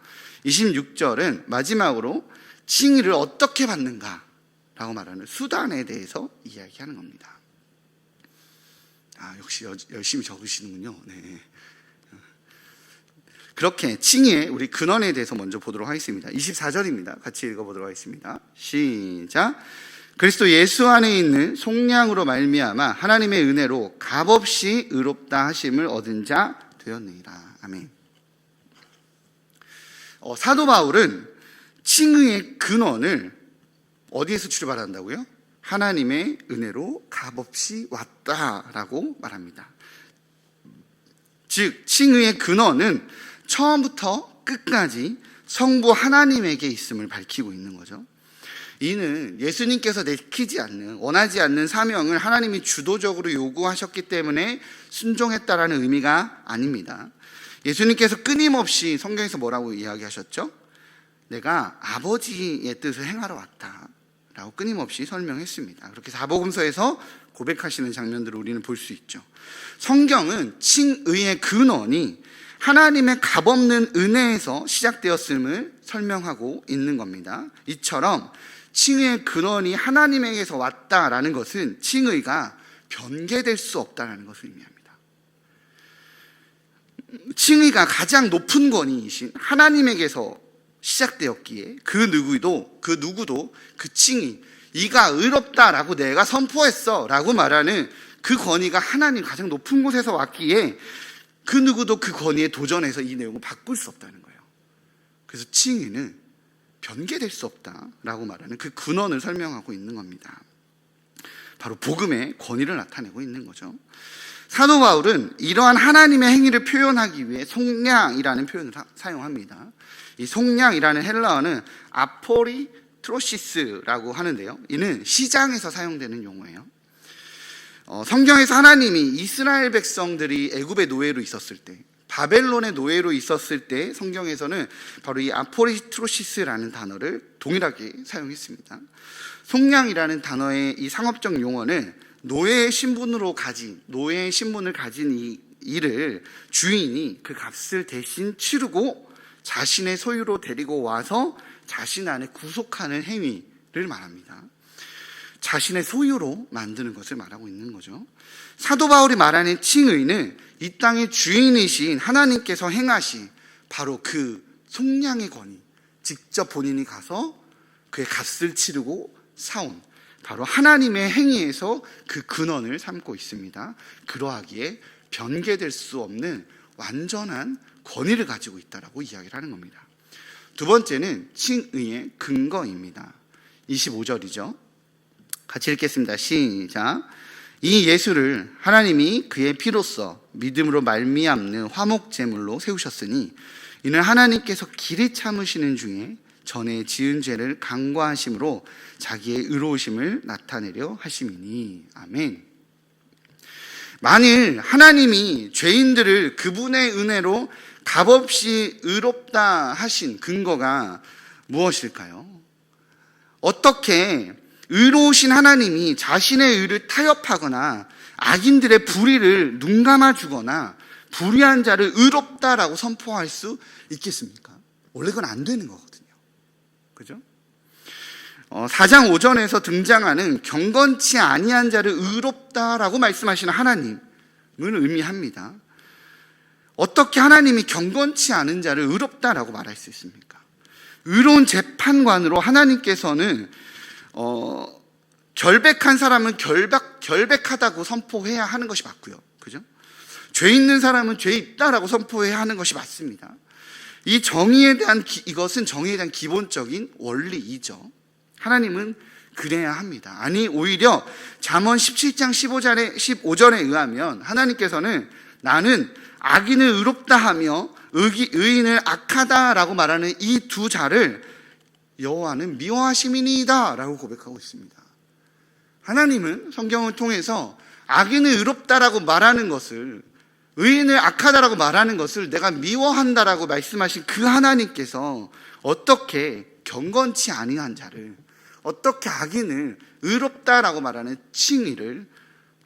26절은 마지막으로 칭의를 어떻게 받는가 라고 말하는 수단에 대해서 이야기하는 겁니다. 역시 열심히 적으시는군요. 네. 그렇게 칭의의 우리 근원에 대해서 먼저 보도록 하겠습니다. 24절입니다. 같이 읽어보도록 하겠습니다. 시작. 그리스도 예수 안에 있는 속량으로 말미암아 하나님의 은혜로 값없이 의롭다 하심을 얻은 자 되었느니라. 아멘. 사도 바울은 칭의의 근원을 어디에서 출발한다고요? 하나님의 은혜로 값없이 왔다라고 말합니다. 즉 칭의의 근원은 처음부터 끝까지 성부 하나님에게 있음을 밝히고 있는 거죠. 이는 예수님께서 내키지 않는, 원하지 않는 사명을 하나님이 주도적으로 요구하셨기 때문에 순종했다라는 의미가 아닙니다. 예수님께서 끊임없이 성경에서 뭐라고 이야기하셨죠? 내가 아버지의 뜻을 행하러 왔다 라고 끊임없이 설명했습니다. 그렇게 사복음서에서 고백하시는 장면들을 우리는 볼 수 있죠. 성경은 칭의의 근원이 하나님의 값없는 은혜에서 시작되었음을 설명하고 있는 겁니다. 이처럼 칭의의 근원이 하나님에게서 왔다라는 것은 칭의가 변개될 수 없다라는 것을 의미합니다. 칭의가 가장 높은 권위이신 하나님에게서 시작되었기에 그 누구도 그 칭의, 이가 의롭다라고 내가 선포했어 라고 말하는 그 권위가 하나님 가장 높은 곳에서 왔기에 그 누구도 그 권위에 도전해서 이 내용을 바꿀 수 없다는 거예요. 그래서 칭의는 변개될 수 없다라고 말하는 그 근원을 설명하고 있는 겁니다. 바로 복음의 권위를 나타내고 있는 거죠. 사도 바울은 이러한 하나님의 행위를 표현하기 위해 속량이라는 표현을 사용합니다. 이 속량이라는 헬라어는 아포리트로시스라고 하는데요, 이는 시장에서 사용되는 용어예요. 성경에서 하나님이 이스라엘 백성들이 애굽의 노예로 있었을 때, 바벨론의 노예로 있었을 때 성경에서는 바로 이 아포리트로시스라는 단어를 동일하게 사용했습니다. 속량이라는 단어의 이 상업적 용어는 노예의 신분을 가진 이 이를 주인이 그 값을 대신 치르고 자신의 소유로 데리고 와서 자신 안에 구속하는 행위를 말합니다. 자신의 소유로 만드는 것을 말하고 있는 거죠. 사도 바울이 말하는 칭의는 이 땅의 주인이신 하나님께서 행하신 바로 그 속량의 권위, 직접 본인이 가서 그의 값을 치르고 사온 바로 하나님의 행위에서 그 근원을 삼고 있습니다. 그러하기에 변개될 수 없는 완전한 권위를 가지고 있다라고 이야기를 하는 겁니다. 두 번째는 칭의의 근거입니다. 25절이죠. 같이 읽겠습니다. 시작. 이 예수를 하나님이 그의 피로써 믿음으로 말미암는 화목제물로 세우셨으니 이는 하나님께서 길이 참으시는 중에 전에 지은 죄를 간과하심으로 자기의 의로우심을 나타내려 하심이니. 아멘. 만일 하나님이 죄인들을 그분의 은혜로 값없이 의롭다 하신 근거가 무엇일까요? 어떻게 의로우신 하나님이 자신의 의를 타협하거나 악인들의 불의를 눈감아 주거나 불의한 자를 의롭다라고 선포할 수 있겠습니까? 원래 그건 안 되는 거거든요. 그죠? 4장 5절에서 등장하는 경건치 아니한 자를 의롭다라고 말씀하시는 하나님을 의미합니다. 어떻게 하나님이 경건치 않은 자를 의롭다라고 말할 수 있습니까? 의로운 재판관으로 하나님께서는 결백한 사람은 결백하다고 선포해야 하는 것이 맞고요. 그죠? 죄 있는 사람은 죄 있다라고 선포해야 하는 것이 맞습니다. 이 정의에 대한 이것은 정의에 대한 기본적인 원리이죠. 하나님은 그래야 합니다. 아니 오히려 잠언 17장 15절에 의하면 하나님께서는 나는 악인을 의롭다 하며 의인을 악하다라고 말하는 이 두 자를 여호와는 미워하심이니이다 라고 고백하고 있습니다. 하나님은 성경을 통해서 악인을 의롭다라고 말하는 것을, 의인을 악하다라고 말하는 것을 내가 미워한다라고 말씀하신 그 하나님께서 어떻게 경건치 아니한 자를, 어떻게 악인을 의롭다라고 말하는 칭의를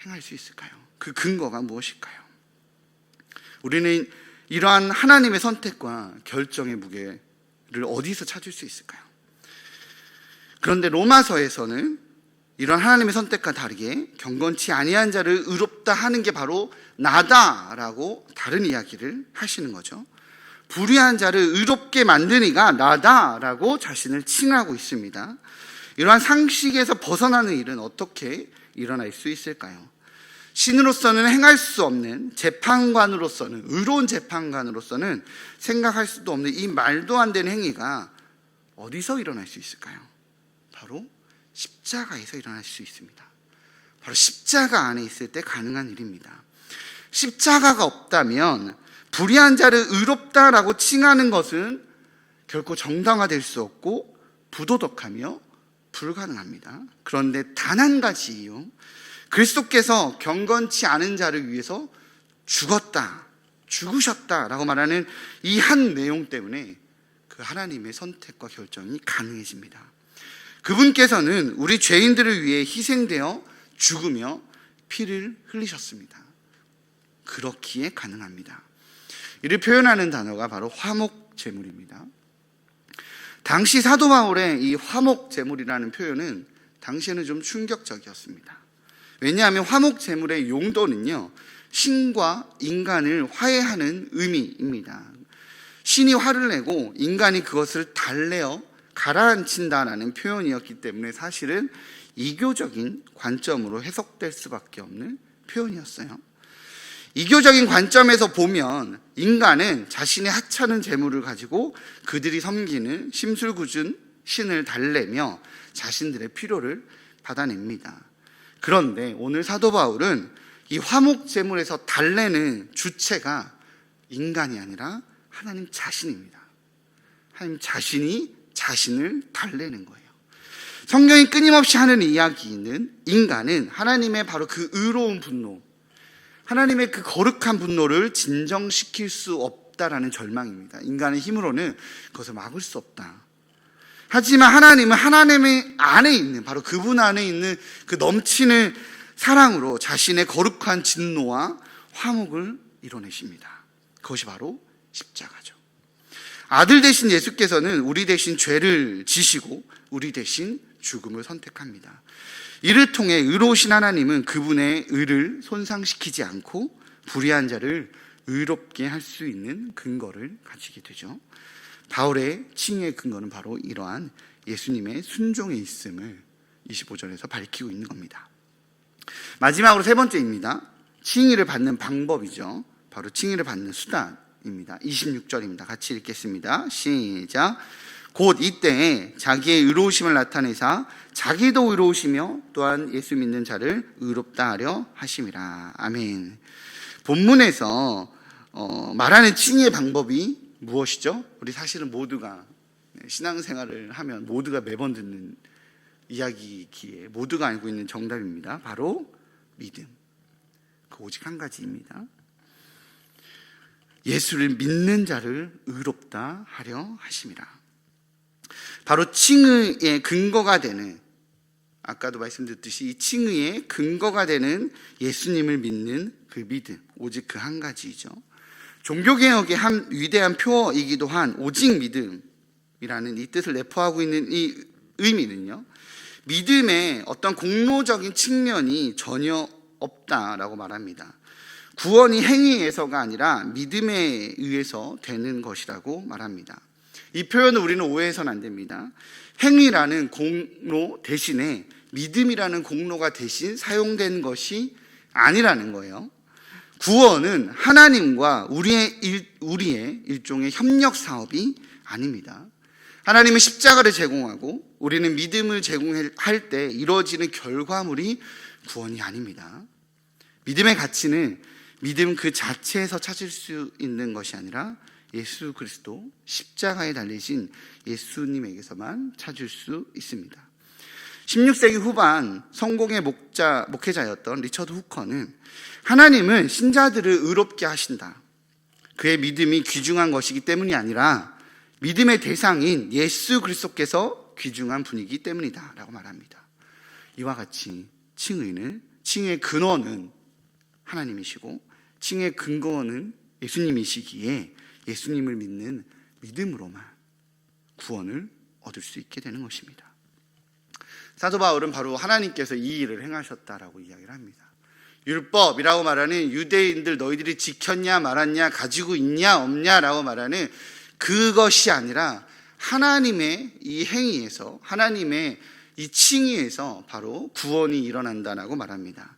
행할 수 있을까요? 그 근거가 무엇일까요? 우리는 이러한 하나님의 선택과 결정의 무게를 어디서 찾을 수 있을까요? 그런데 로마서에서는 이런 하나님의 선택과 다르게 경건치 아니한 자를 의롭다 하는 게 바로 나다라고 다른 이야기를 하시는 거죠. 불의한 자를 의롭게 만든 이가 나다라고 자신을 칭하고 있습니다. 이러한 상식에서 벗어나는 일은 어떻게 일어날 수 있을까요? 신으로서는 행할 수 없는, 재판관으로서는, 의로운 재판관으로서는 생각할 수도 없는 이 말도 안 되는 행위가 어디서 일어날 수 있을까요? 바로 십자가에서 일어날 수 있습니다. 바로 십자가 안에 있을 때 가능한 일입니다. 십자가가 없다면 불의한 자를 의롭다라고 칭하는 것은 결코 정당화될 수 없고 부도덕하며 불가능합니다. 그런데 단 한 가지 이유, 그리스도께서 경건치 않은 자를 위해서 죽으셨다라고 말하는 이 한 내용 때문에 그 하나님의 선택과 결정이 가능해집니다. 그분께서는 우리 죄인들을 위해 희생되어 죽으며 피를 흘리셨습니다. 그렇기에 가능합니다. 이를 표현하는 단어가 바로 화목제물입니다. 당시 사도 바울의 이 화목제물이라는 표현은 당시에는 좀 충격적이었습니다. 왜냐하면 화목제물의 용도는요, 신과 인간을 화해하는 의미입니다. 신이 화를 내고 인간이 그것을 달래어 가라앉힌다라는 표현이었기 때문에 사실은 이교적인 관점으로 해석될 수밖에 없는 표현이었어요. 이교적인 관점에서 보면 인간은 자신의 하찮은 재물을 가지고 그들이 섬기는 심술궂은 신을 달래며 자신들의 필요를 받아냅니다. 그런데 오늘 사도 바울은 이 화목제물에서 달래는 주체가 인간이 아니라 하나님 자신입니다. 하나님 자신이 자신을 달래는 거예요. 성경이 끊임없이 하는 이야기는 인간은 하나님의 바로 그 의로운 분노, 하나님의 그 거룩한 분노를 진정시킬 수 없다라는 절망입니다. 인간의 힘으로는 그것을 막을 수 없다. 하지만 하나님은 하나님의 안에 있는, 바로 그분 안에 있는 그 넘치는 사랑으로 자신의 거룩한 진노와 화목을 이뤄내십니다. 그것이 바로 십자가죠. 아들 되신 예수께서는 우리 대신 죄를 지시고 우리 대신 죽음을 선택합니다. 이를 통해 의로우신 하나님은 그분의 의를 손상시키지 않고 불의한 자를 의롭게 할 수 있는 근거를 가지게 되죠. 바울의 칭의의 근거는 바로 이러한 예수님의 순종에 있음을 25절에서 밝히고 있는 겁니다. 마지막으로 세 번째입니다. 칭의를 받는 방법이죠. 바로 칭의를 받는 수단입니다. 26절입니다. 같이 읽겠습니다. 시작. 곧 이때에 자기의 의로우심을 나타내사 자기도 의로우시며 또한 예수 믿는 자를 의롭다 하려 하심이라. 아멘. 본문에서 말하는 칭의의 방법이 무엇이죠? 우리 사실은 모두가 신앙생활을 하면 모두가 매번 듣는 이야기이기에 모두가 알고 있는 정답입니다. 바로 믿음. 그 오직 한 가지입니다. 예수를 믿는 자를 의롭다 하려 하심이라. 바로 칭의의 근거가 되는, 아까도 말씀드렸듯이 이 칭의의 근거가 되는 예수님을 믿는 그 믿음, 오직 그 한 가지이죠. 종교개혁의 한 위대한 표이기도 한 오직 믿음이라는 이 뜻을 내포하고 있는 이 의미는요, 믿음의 어떤 공로적인 측면이 전혀 없다라고 말합니다. 구원이 행위에서가 아니라 믿음에 의해서 되는 것이라고 말합니다. 이 표현을 우리는 오해해서는 안 됩니다. 행위라는 공로 대신에 믿음이라는 공로가 대신 사용된 것이 아니라는 거예요. 구원은 하나님과 우리의 일종의 협력 사업이 아닙니다. 하나님은 십자가를 제공하고 우리는 믿음을 제공할 때 이루어지는 결과물이 구원이 아닙니다. 믿음의 가치는 믿음 그 자체에서 찾을 수 있는 것이 아니라 예수 그리스도 십자가에 달리신 예수님에게서만 찾을 수 있습니다. 16세기 후반 성공의 목회자였던 리처드 후커는 하나님은 신자들을 의롭게 하신다, 그의 믿음이 귀중한 것이기 때문이 아니라 믿음의 대상인 예수 그리스도께서 귀중한 분이기 때문이다 라고 말합니다. 이와 같이 칭의의 근원은 하나님이시고 칭의 근거는 예수님이시기에 예수님을 믿는 믿음으로만 구원을 얻을 수 있게 되는 것입니다. 사도 바울은 바로 하나님께서 이 일을 행하셨다라고 이야기를 합니다. 율법이라고 말하는 유대인들 너희들이 지켰냐 말았냐 가지고 있냐 없냐라고 말하는 그것이 아니라 하나님의 이 행위에서, 하나님의 이 칭의에서 바로 구원이 일어난다라고 말합니다.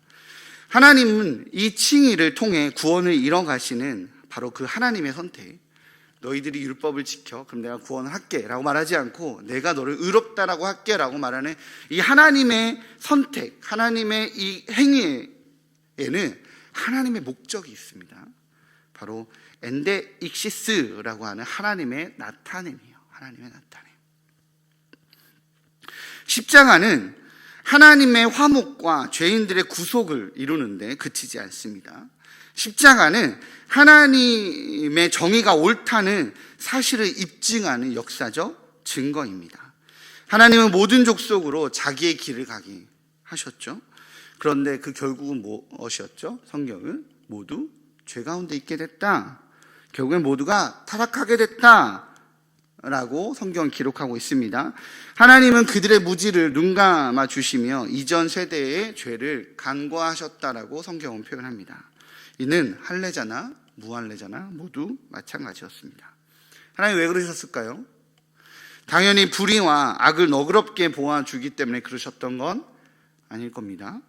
하나님은 이 칭의를 통해 구원을 이뤄가시는 바로 그 하나님의 선택, 너희들이 율법을 지켜 그럼 내가 구원을 할게 라고 말하지 않고 내가 너를 의롭다라고 할게 라고 말하는 이 하나님의 선택, 하나님의 이 행위에는 하나님의 목적이 있습니다. 바로 엔데익시스라고 하는 하나님의 나타냄이에요. 하나님의 나타냄. 십자가는 하나님의 화목과 죄인들의 구속을 이루는데 그치지 않습니다. 십자가는 하나님의 정의가 옳다는 사실을 입증하는 역사적 증거입니다. 하나님은 모든 족속으로 자기의 길을 가게 하셨죠. 그런데 그 결국은 무엇이었죠? 성경은 모두 죄 가운데 있게 됐다, 결국엔 모두가 타락하게 됐다 라고 성경은 기록하고 있습니다. 하나님은 그들의 무지를 눈감아 주시며 이전 세대의 죄를 간과하셨다라고 성경은 표현합니다. 이는 할례자나 무할례자나 모두 마찬가지였습니다. 하나님 왜 그러셨을까요? 당연히 불의와 악을 너그럽게 보아주기 때문에 그러셨던 건 아닐 겁니다.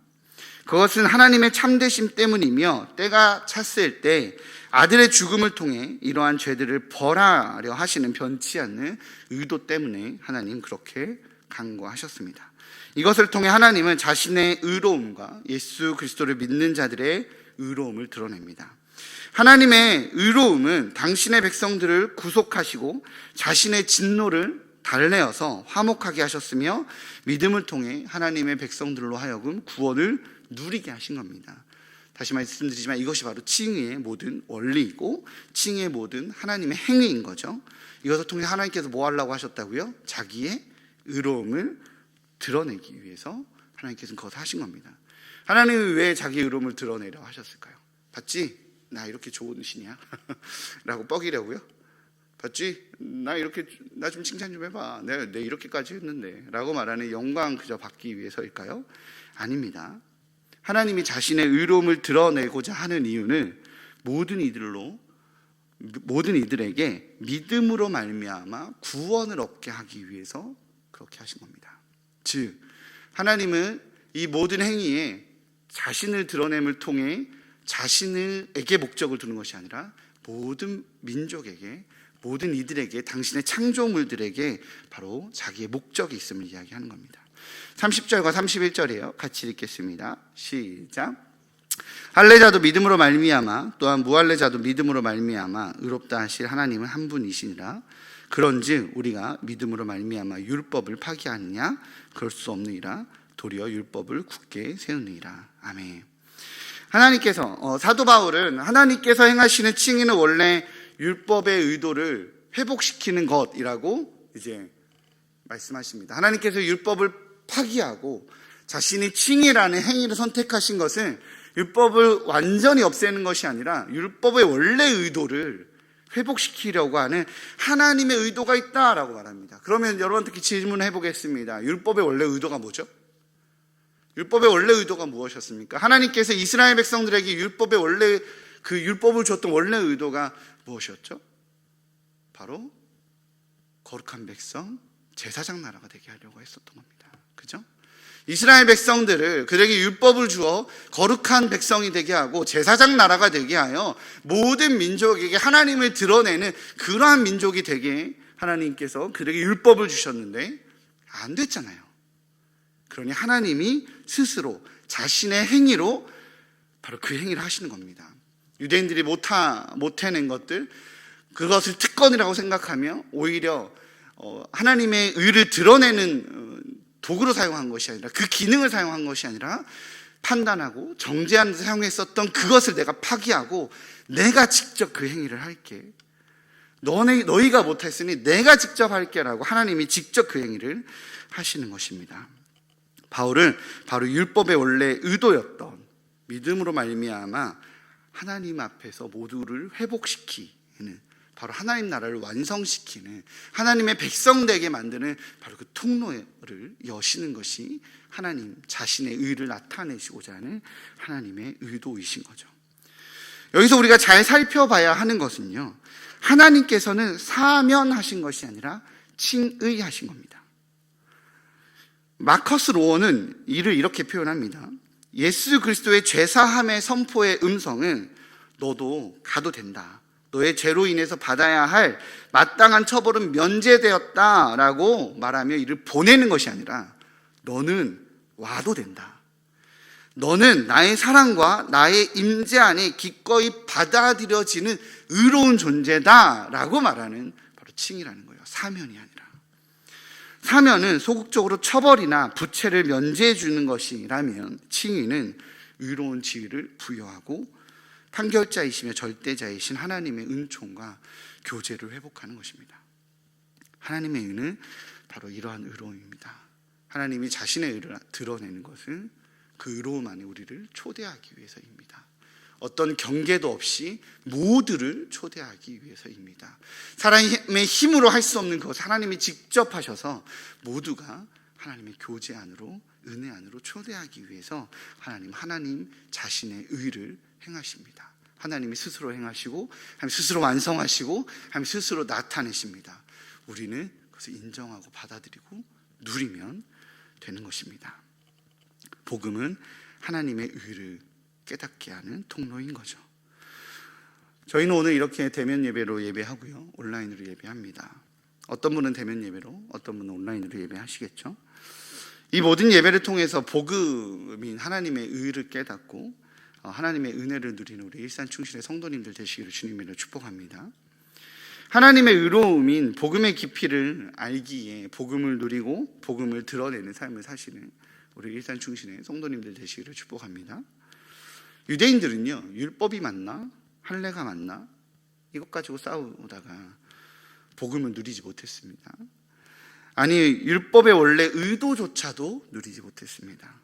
그것은 하나님의 참되심 때문이며 때가 찼을 때 아들의 죽음을 통해 이러한 죄들을 벌하려 하시는 변치 않는 의도 때문에 하나님 그렇게 간과하셨습니다. 이것을 통해 하나님은 자신의 의로움과 예수 그리스도를 믿는 자들의 의로움을 드러냅니다. 하나님의 의로움은 당신의 백성들을 구속하시고 자신의 진노를 달래어서 화목하게 하셨으며 믿음을 통해 하나님의 백성들로 하여금 구원을 누리게 하신 겁니다. 다시 말씀드리지만 이것이 바로 칭의의 모든 원리이고 칭의의 모든 하나님의 행위인 거죠. 이것을 통해 하나님께서 뭐 하려고 하셨다고요? 자기의 의로움을 드러내기 위해서 하나님께서는 그것을 하신 겁니다. 하나님이 왜 자기의 의로움을 드러내려고 하셨을까요? 봤지? 나 이렇게 좋은 신이야 라고 뻐기려고요? 봤지? 나 좀 칭찬 좀 해봐, 내가 이렇게까지 했는데 라고 말하는 영광 그저 받기 위해서일까요? 아닙니다. 하나님이 자신의 의로움을 드러내고자 하는 이유는 모든 이들에게 믿음으로 말미암아 구원을 얻게 하기 위해서 그렇게 하신 겁니다. 즉 하나님은 이 모든 행위에 자신을 드러냄을 통해 자신에게 목적을 두는 것이 아니라 모든 민족에게, 모든 이들에게, 당신의 창조물들에게 바로 자기의 목적이 있음을 이야기하는 겁니다. 30절과 31절이에요. 같이 읽겠습니다. 시작. 할례자도 믿음으로 말미암아 또한 무할례자도 믿음으로 말미암아 의롭다 하실 하나님은 한 분이시니라. 그런즉 우리가 믿음으로 말미암아 율법을 파기하느냐? 그럴 수 없느니라. 도리어 율법을 굳게 세우느니라. 아멘. 하나님께서 사도 바울은 하나님께서 행하시는 칭의는 원래 율법의 의도를 회복시키는 것이라고 이제 말씀하십니다. 하나님께서 율법을 파기하고 자신이 칭의라는 행위를 선택하신 것은 율법을 완전히 없애는 것이 아니라 율법의 원래 의도를 회복시키려고 하는 하나님의 의도가 있다라고 말합니다. 그러면 여러분들께 질문을 해보겠습니다. 율법의 원래 의도가 뭐죠? 율법의 원래 의도가 무엇이었습니까? 하나님께서 이스라엘 백성들에게 율법의 원래 그 율법을 줬던 원래 의도가 무엇이었죠? 바로 거룩한 백성, 제사장 나라가 되게 하려고 했었던 겁니다. 그죠? 이스라엘 백성들을 그들에게 율법을 주어 거룩한 백성이 되게 하고 제사장 나라가 되게 하여 모든 민족에게 하나님을 드러내는 그러한 민족이 되게 하나님께서 그들에게 율법을 주셨는데 안 됐잖아요. 그러니 하나님이 스스로 자신의 행위로 바로 그 행위를 하시는 겁니다. 유대인들이 못해낸 것들, 그것을 특권이라고 생각하며 오히려 하나님의 의를 드러내는 도구로 사용한 것이 아니라, 그 기능을 사용한 것이 아니라 판단하고 정죄하는 데 사용했었던 그것을 내가 파기하고 내가 직접 그 행위를 할게, 너희가 못했으니 내가 직접 할게 라고 하나님이 직접 그 행위를 하시는 것입니다. 바울은 바로 율법의 원래 의도였던 믿음으로 말미암아 하나님 앞에서 모두를 회복시키는, 바로 하나님 나라를 완성시키는, 하나님의 백성 되게 만드는 바로 그 통로를 여시는 것이 하나님 자신의 의를 나타내시고자 하는 하나님의 의도이신 거죠. 여기서 우리가 잘 살펴봐야 하는 것은요, 하나님께서는 사면하신 것이 아니라 칭의하신 겁니다. 마커스 로원은 이를 이렇게 표현합니다. 예수 그리스도의 죄사함의 선포의 음성은 너도 가도 된다, 너의 죄로 인해서 받아야 할 마땅한 처벌은 면제되었다라고 말하며 이를 보내는 것이 아니라 너는 와도 된다, 너는 나의 사랑과 나의 임재 안에 기꺼이 받아들여지는 의로운 존재다라고 말하는 바로 칭의라는 거예요. 사면이 아니라. 사면은 소극적으로 처벌이나 부채를 면제해 주는 것이라면, 칭의는 의로운 지위를 부여하고 판결자이시며 절대자이신 하나님의 은총과 교제를 회복하는 것입니다. 하나님의 의는 바로 이러한 의로움입니다. 하나님이 자신의 의를 드러내는 것은 그 의로움 안에 우리를 초대하기 위해서입니다. 어떤 경계도 없이 모두를 초대하기 위해서입니다. 사람의 힘으로 할 수 없는 것을 하나님이 직접 하셔서 모두가 하나님의 교제 안으로, 은혜 안으로 초대하기 위해서 하나님 자신의 의를 행하십니다. 하나님이 스스로 행하시고, 하나님 스스로 완성하시고, 하나님 스스로 나타내십니다. 우리는 그것을 인정하고 받아들이고 누리면 되는 것입니다. 복음은 하나님의 의를 깨닫게 하는 통로인 거죠. 저희는 오늘 이렇게 대면 예배로 예배하고요, 온라인으로 예배합니다. 어떤 분은 대면 예배로, 어떤 분은 온라인으로 예배하시겠죠. 이 모든 예배를 통해서 복음인 하나님의 의를 깨닫고 하나님의 은혜를 누리는 우리 일산충실의 성도님들 되시기를 주님으로 축복합니다. 하나님의 의로움인 복음의 깊이를 알기에 복음을 누리고 복음을 드러내는 삶을 사시는 우리 일산충실의 성도님들 되시기를 축복합니다. 유대인들은요, 율법이 맞나 할례가 맞나 이것 가지고 싸우다가 복음을 누리지 못했습니다. 아니, 율법의 원래 의도조차도 누리지 못했습니다.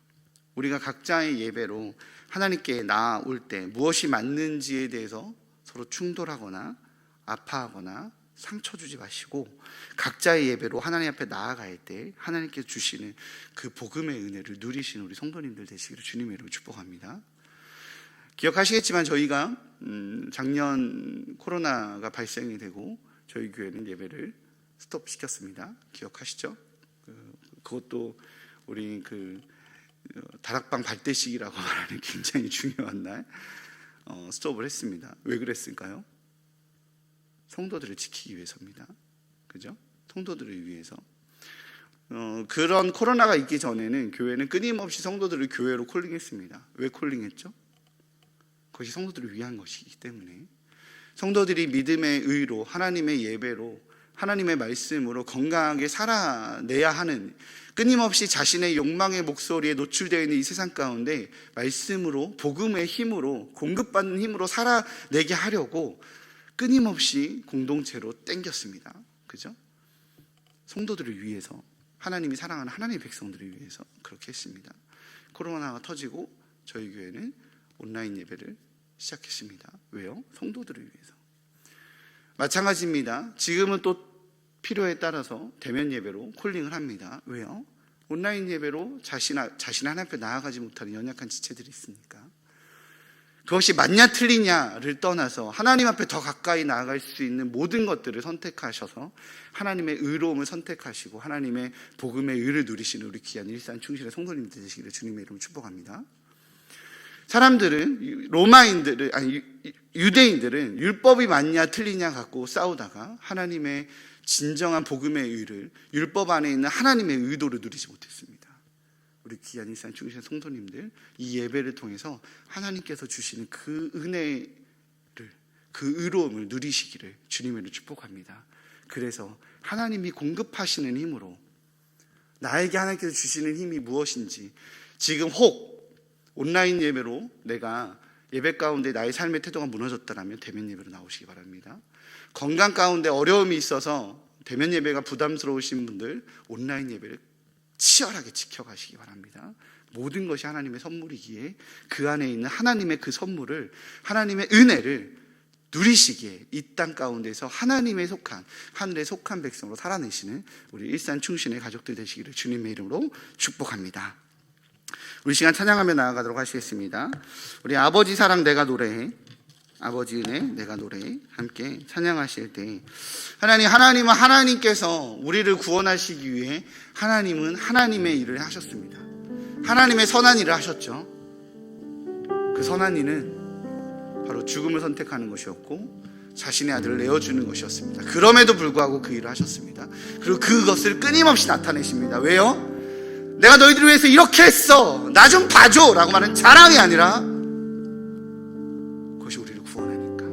우리가 각자의 예배로 하나님께 나아올 때 무엇이 맞는지에 대해서 서로 충돌하거나 아파하거나 상처 주지 마시고, 각자의 예배로 하나님 앞에 나아갈 때 하나님께서 주시는 그 복음의 은혜를 누리시는 우리 성도님들 되시기를 주님의 이름으로 축복합니다. 기억하시겠지만 저희가 작년 코로나가 발생이 되고 저희 교회는 예배를 스톱시켰습니다. 기억하시죠? 그것도 우리 다락방 발대식이라고 말하는 굉장히 중요한 날 스톱을 했습니다. 왜 그랬을까요? 성도들을 지키기 위해서입니다. 그죠? 성도들을 위해서. 그런 코로나가 있기 전에는 교회는 끊임없이 성도들을 교회로 콜링했습니다. 왜 콜링했죠? 그것이 성도들을 위한 것이기 때문에, 성도들이 믿음의 의로, 하나님의 예배로, 하나님의 말씀으로 건강하게 살아내야 하는 끊임없이 자신의 욕망의 목소리에 노출되어 있는 이 세상 가운데 말씀으로, 복음의 힘으로, 공급받는 힘으로 살아내게 하려고 끊임없이 공동체로 땡겼습니다. 그죠? 성도들을 위해서, 하나님이 사랑하는 하나님의 백성들을 위해서 그렇게 했습니다. 코로나가 터지고 저희 교회는 온라인 예배를 시작했습니다. 왜요? 성도들을 위해서. 마찬가지입니다. 지금은 또 필요에 따라서 대면 예배로 콜링을 합니다. 왜요? 온라인 예배로 자신 하나님 앞에 나아가지 못하는 연약한 지체들이 있으니까. 그것이 맞냐 틀리냐를 떠나서 하나님 앞에 더 가까이 나아갈 수 있는 모든 것들을 선택하셔서 하나님의 의로움을 선택하시고 하나님의 복음의 의를 누리시는 우리 귀한 일산 충실의 성도님들 되시기를 주님의 이름으로 축복합니다. 사람들은 유대인들은 율법이 맞냐 틀리냐 갖고 싸우다가 하나님의 진정한 복음의 의를, 율법 안에 있는 하나님의 의도를 누리지 못했습니다. 우리 귀한 일산 충실의 성도님들, 이 예배를 통해서 하나님께서 주시는 그 은혜를, 그 의로움을 누리시기를 주님으로 축복합니다. 그래서 하나님이 공급하시는 힘으로, 나에게 하나님께서 주시는 힘이 무엇인지, 지금 혹 온라인 예배로 내가 예배 가운데 나의 삶의 태도가 무너졌다면 대면 예배로 나오시기 바랍니다. 건강 가운데 어려움이 있어서 대면 예배가 부담스러우신 분들 온라인 예배를 치열하게 지켜가시기 바랍니다. 모든 것이 하나님의 선물이기에 그 안에 있는 하나님의 그 선물을, 하나님의 은혜를 누리시기에 이 땅 가운데서 하나님의 속한, 하늘에 속한 백성으로 살아내시는 우리 일산 충신의 가족들 되시기를 주님의 이름으로 축복합니다. 우리 시간 찬양하며 나아가도록 하시겠습니다. 우리 아버지 사랑 내가 노래해, 아버지 은혜 내가 노래해 함께 찬양하실 때, 하나님은 하나님께서 우리를 구원하시기 위해 하나님은 하나님의 일을 하셨습니다. 하나님의 선한 일을 하셨죠. 그 선한 일은 바로 죽음을 선택하는 것이었고 자신의 아들을 내어주는 것이었습니다. 그럼에도 불구하고 그 일을 하셨습니다. 그리고 그것을 끊임없이 나타내십니다. 왜요? 내가 너희들을 위해서 이렇게 했어, 나 좀 봐줘 라고 말하는 자랑이 아니라 그것이 우리를 구원하니까,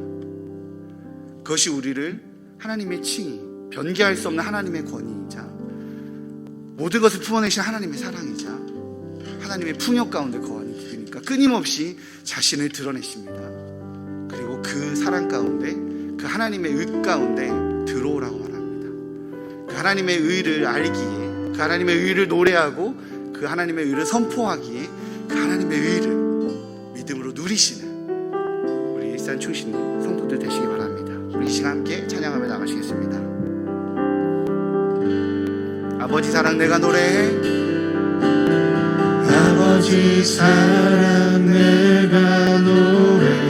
그것이 우리를 하나님의 칭의, 변개할 수 없는 하나님의 권위이자 모든 것을 품어내신 하나님의 사랑이자 하나님의 풍요 가운데 거하는 길이니까 끊임없이 자신을 드러내십니다. 그리고 그 사랑 가운데, 그 하나님의 의 가운데 들어오라고 말합니다. 그 하나님의 의를 알기에, 그 하나님의 의를 노래하고 그 하나님의 의를 선포하기에 그 하나님의 의를 믿음으로 누리시는 우리 일산 충신의 성도들 되시기 바랍니다. 우리 이 시간 함께 찬양하며 나가시겠습니다. 아버지 사랑 내가 노래해, 아버지 사랑 내가 노래해,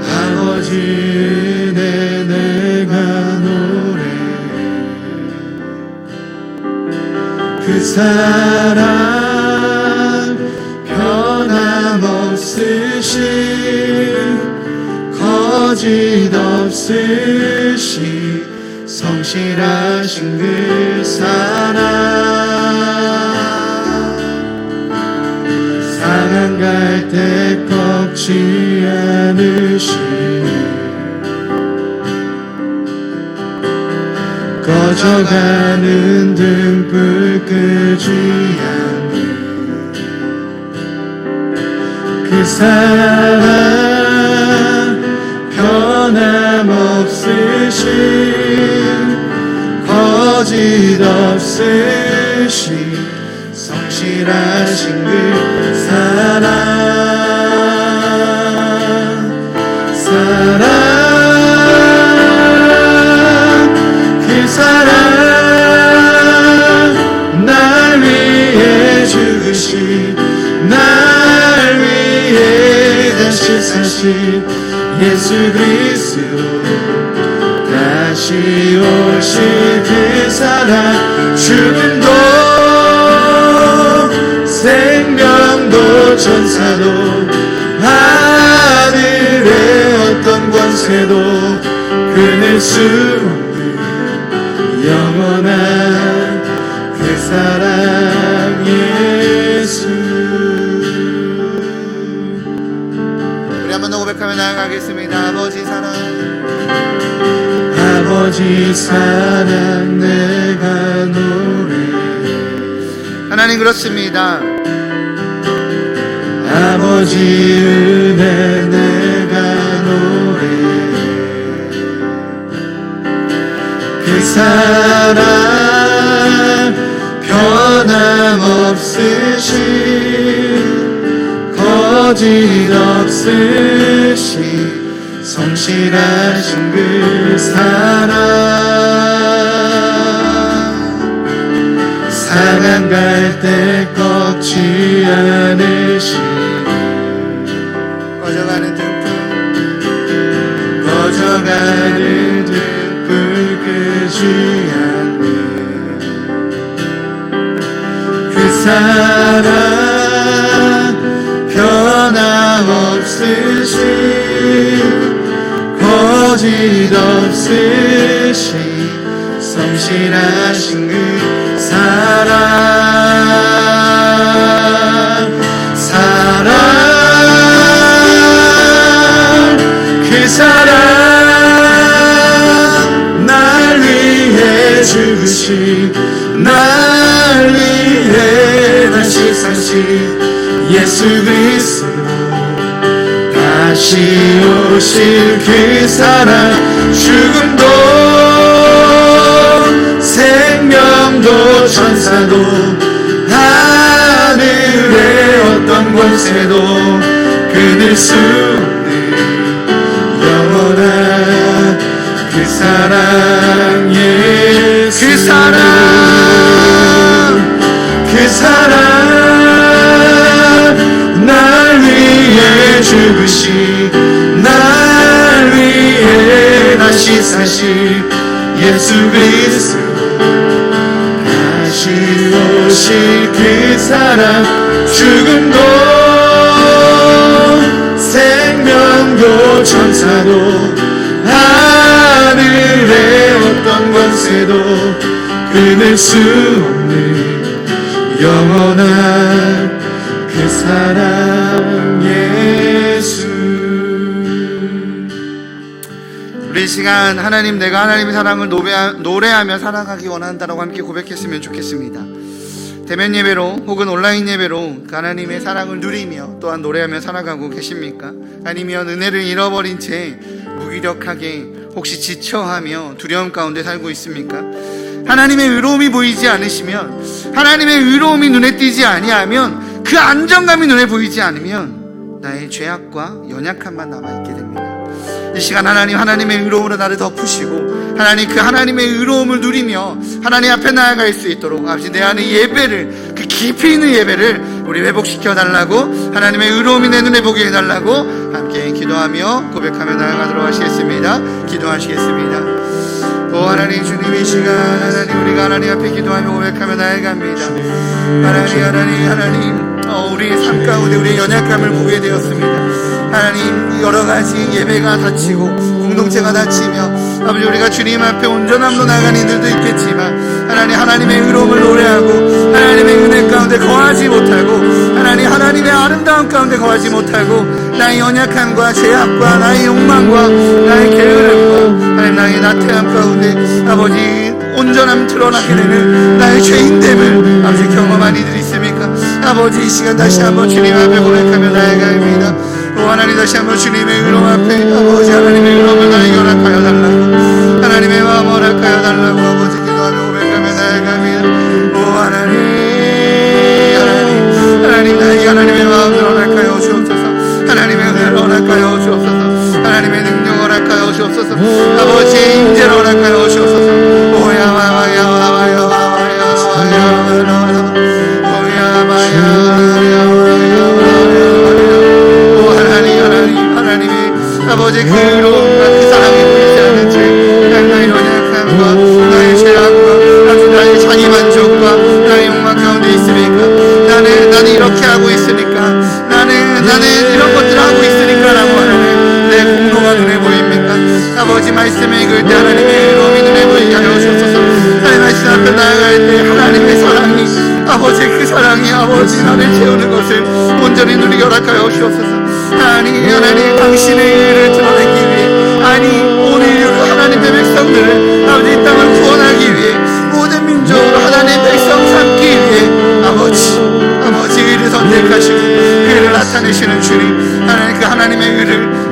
아버지 은혜 내가 노래해, 그 사랑 변함없으신, 거짓 없으신 성실하신 그 사랑, 상한 갈 때 꺾지 않으시네, 꺼져가는 등불 끄지 않는 그 사랑 변함없으신, 거짓 없으신 성실하신 그 사랑, 그 사랑, 날 위해 죽으신, 날 위해 다시 사신 예수 그리스도, 다시 오실 그 사랑, 죽음도 생명도 천사도 하늘의 어떤 권세도 끊을 수 없는 영원한 그 사랑 예수. 우리 한번 더 고백하며 나아가겠습니다. 아버지 사랑, 아버지 사랑 내가 노래해. 하나님 그렇습니다. 아버지 은혜 내가 노래해. 그 사랑 변함없으신 거짓 없으신 성실하신 그 사랑 사랑 갈 때 꺾지 않으신 꺼져가는 등불 끄지 않는 그 사랑 변함없으신 거짓 없으신 성실하신 그 사랑 그 사랑 날 위해 죽으신 날 위해 다시 사신 예수 그리스도 다시 오실 그 사랑 죽음도 생명도 천사도 하늘의 어떤 권세도 끊을 수 없는 영원한 그 사랑 예수 그 사랑 날 위해 죽으신 날 위해 다시 사신 예수 그리스도 다시 오실 그 사랑 죽음도 생명도 천사도 하늘의 어떤 권세도 끊을 수 없는 영원한 그 사랑 예수. 우리 이 시간 하나님, 내가 하나님의 사랑을 노래하며 살아가기 원한다라고 함께 고백했으면 좋겠습니다. 대면 예배로 혹은 온라인 예배로 하나님의 사랑을 누리며 또한 노래하며 살아가고 계십니까? 아니면 은혜를 잃어버린 채 무기력하게 혹시 지쳐하며 두려움 가운데 살고 있습니까? 하나님의 의로움이 보이지 않으시면, 하나님의 의로움이 눈에 띄지 아니하면, 그 안정감이 눈에 보이지 않으면 나의 죄악과 연약함만 남아있게 됩니다. 이 시간 하나님의 의로움으로 나를 덮으시고 하나님, 그 하나님의 의로움을 누리며 하나님 앞에 나아갈 수 있도록 아버지, 내 안의 예배를, 그 깊이 있는 예배를 우리 회복시켜 달라고, 하나님의 의로움이 내 눈에 보게 해달라고 함께 기도하며 고백하며 나아가도록 하시겠습니다. 기도하시겠습니다. 오 하나님, 주님, 이 시간 하나님, 우리가 하나님 앞에 기도하며 고백하며 나아갑니다. 하나님, 우리의 삶 가운데 우리의 연약함을 보게 되었습니다. 하나님, 여러 가지 예배가 다치고 공동체가 다치며 아버지, 우리가 주님 앞에 온전함으로 나가는 이들도 있겠지만 하나님의 의로움을 노래하고 하나님의 은혜 가운데 거하지 못하고 하나님의 아름다움 가운데 거하지 못하고 나의 연약함과 죄악과 나의 욕망과 나의 게으름과 하나님, 나의 나태함 가운데 아버지 온전함 드러나게 되는 나의 죄인됨을 아버지 경험한 이들이 있습니까? 아버지, 이 시간 다시 한번 주님 앞에 고백하며 나아갑니다. 오 하나님, 다시 한번 주님의 의로움 앞에 아버지, 하나님의 의로움을 나에게 허락하여 달라고, 하나님의 마음 허락하여 달라고 아버지 기도하며 고백하며 나아갑니다. 오 하나님, 나에게 하나님의 마음을 허락하여 주옵소서. 하나님의 은혜를 허락하여 주옵소서. 하나님의 능력 허락하여 주옵소서. 아버지의 임재를 허락하여 주옵소서. 아버지, 그 의로움과 그 사랑이 보이지 않은 채 나의 연약함과 나의 죄악과 나의 자기만족과 나의 욕망 가운데 있으니까 나는 이렇게 하고 있으니까 나는 이런 것들을 하고 있으니까 라고 하는 내 공로가 눈에 보입니까? 아버지, 말씀을 읽을 때 하나님의 의로움이 눈에 보이게 하여 주옵소서. 하나님 말씀 앞에 나아갈 때 하나님의 사랑이, 아버지, 그 사랑이 아버지 나를 채우는 것을 온전히 누리게 허락하여 주옵소서. 하나님, 당신의 의를 드러내기 위해,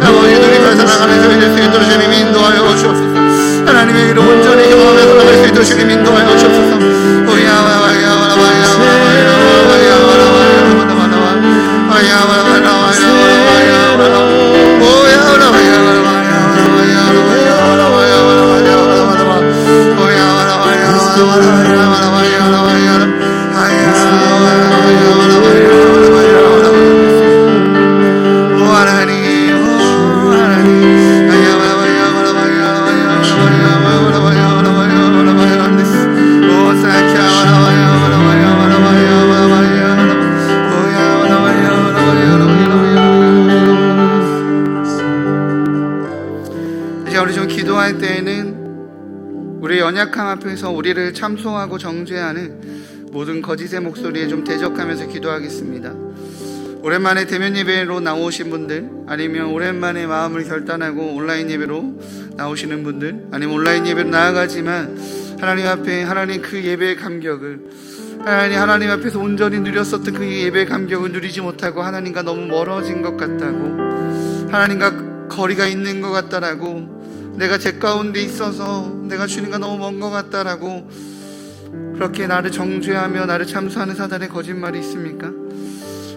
아버지 누리며 살아가는 저희 될 수 있도록 주님 인도하여 주옵소서. 하나님의 이름 온전히 경험해 살아갈 수 있도록 주님 인도하여 주옵소서. 기도할 때에는 우리의 연약함 앞에서 우리를 참소하고 정죄하는 모든 거짓의 목소리에 좀 대적하면서 기도하겠습니다. 오랜만에 대면 예배로 나오신 분들, 아니면 오랜만에 마음을 결단하고 온라인 예배로 나오시는 분들, 아니면 온라인 예배로 나아가지만 하나님 앞에 하나님 그 예배의 감격을 하나님 앞에서 온전히 누렸었던 그 예배의 감격을 누리지 못하고 하나님과 너무 멀어진 것 같다고, 하나님과 거리가 있는 것 같다라고, 내가 제 가운데 있어서 내가 주님과 너무 먼 것 같다라고 그렇게 나를 정죄하며 나를 참소하는 사단의 거짓말이 있습니까?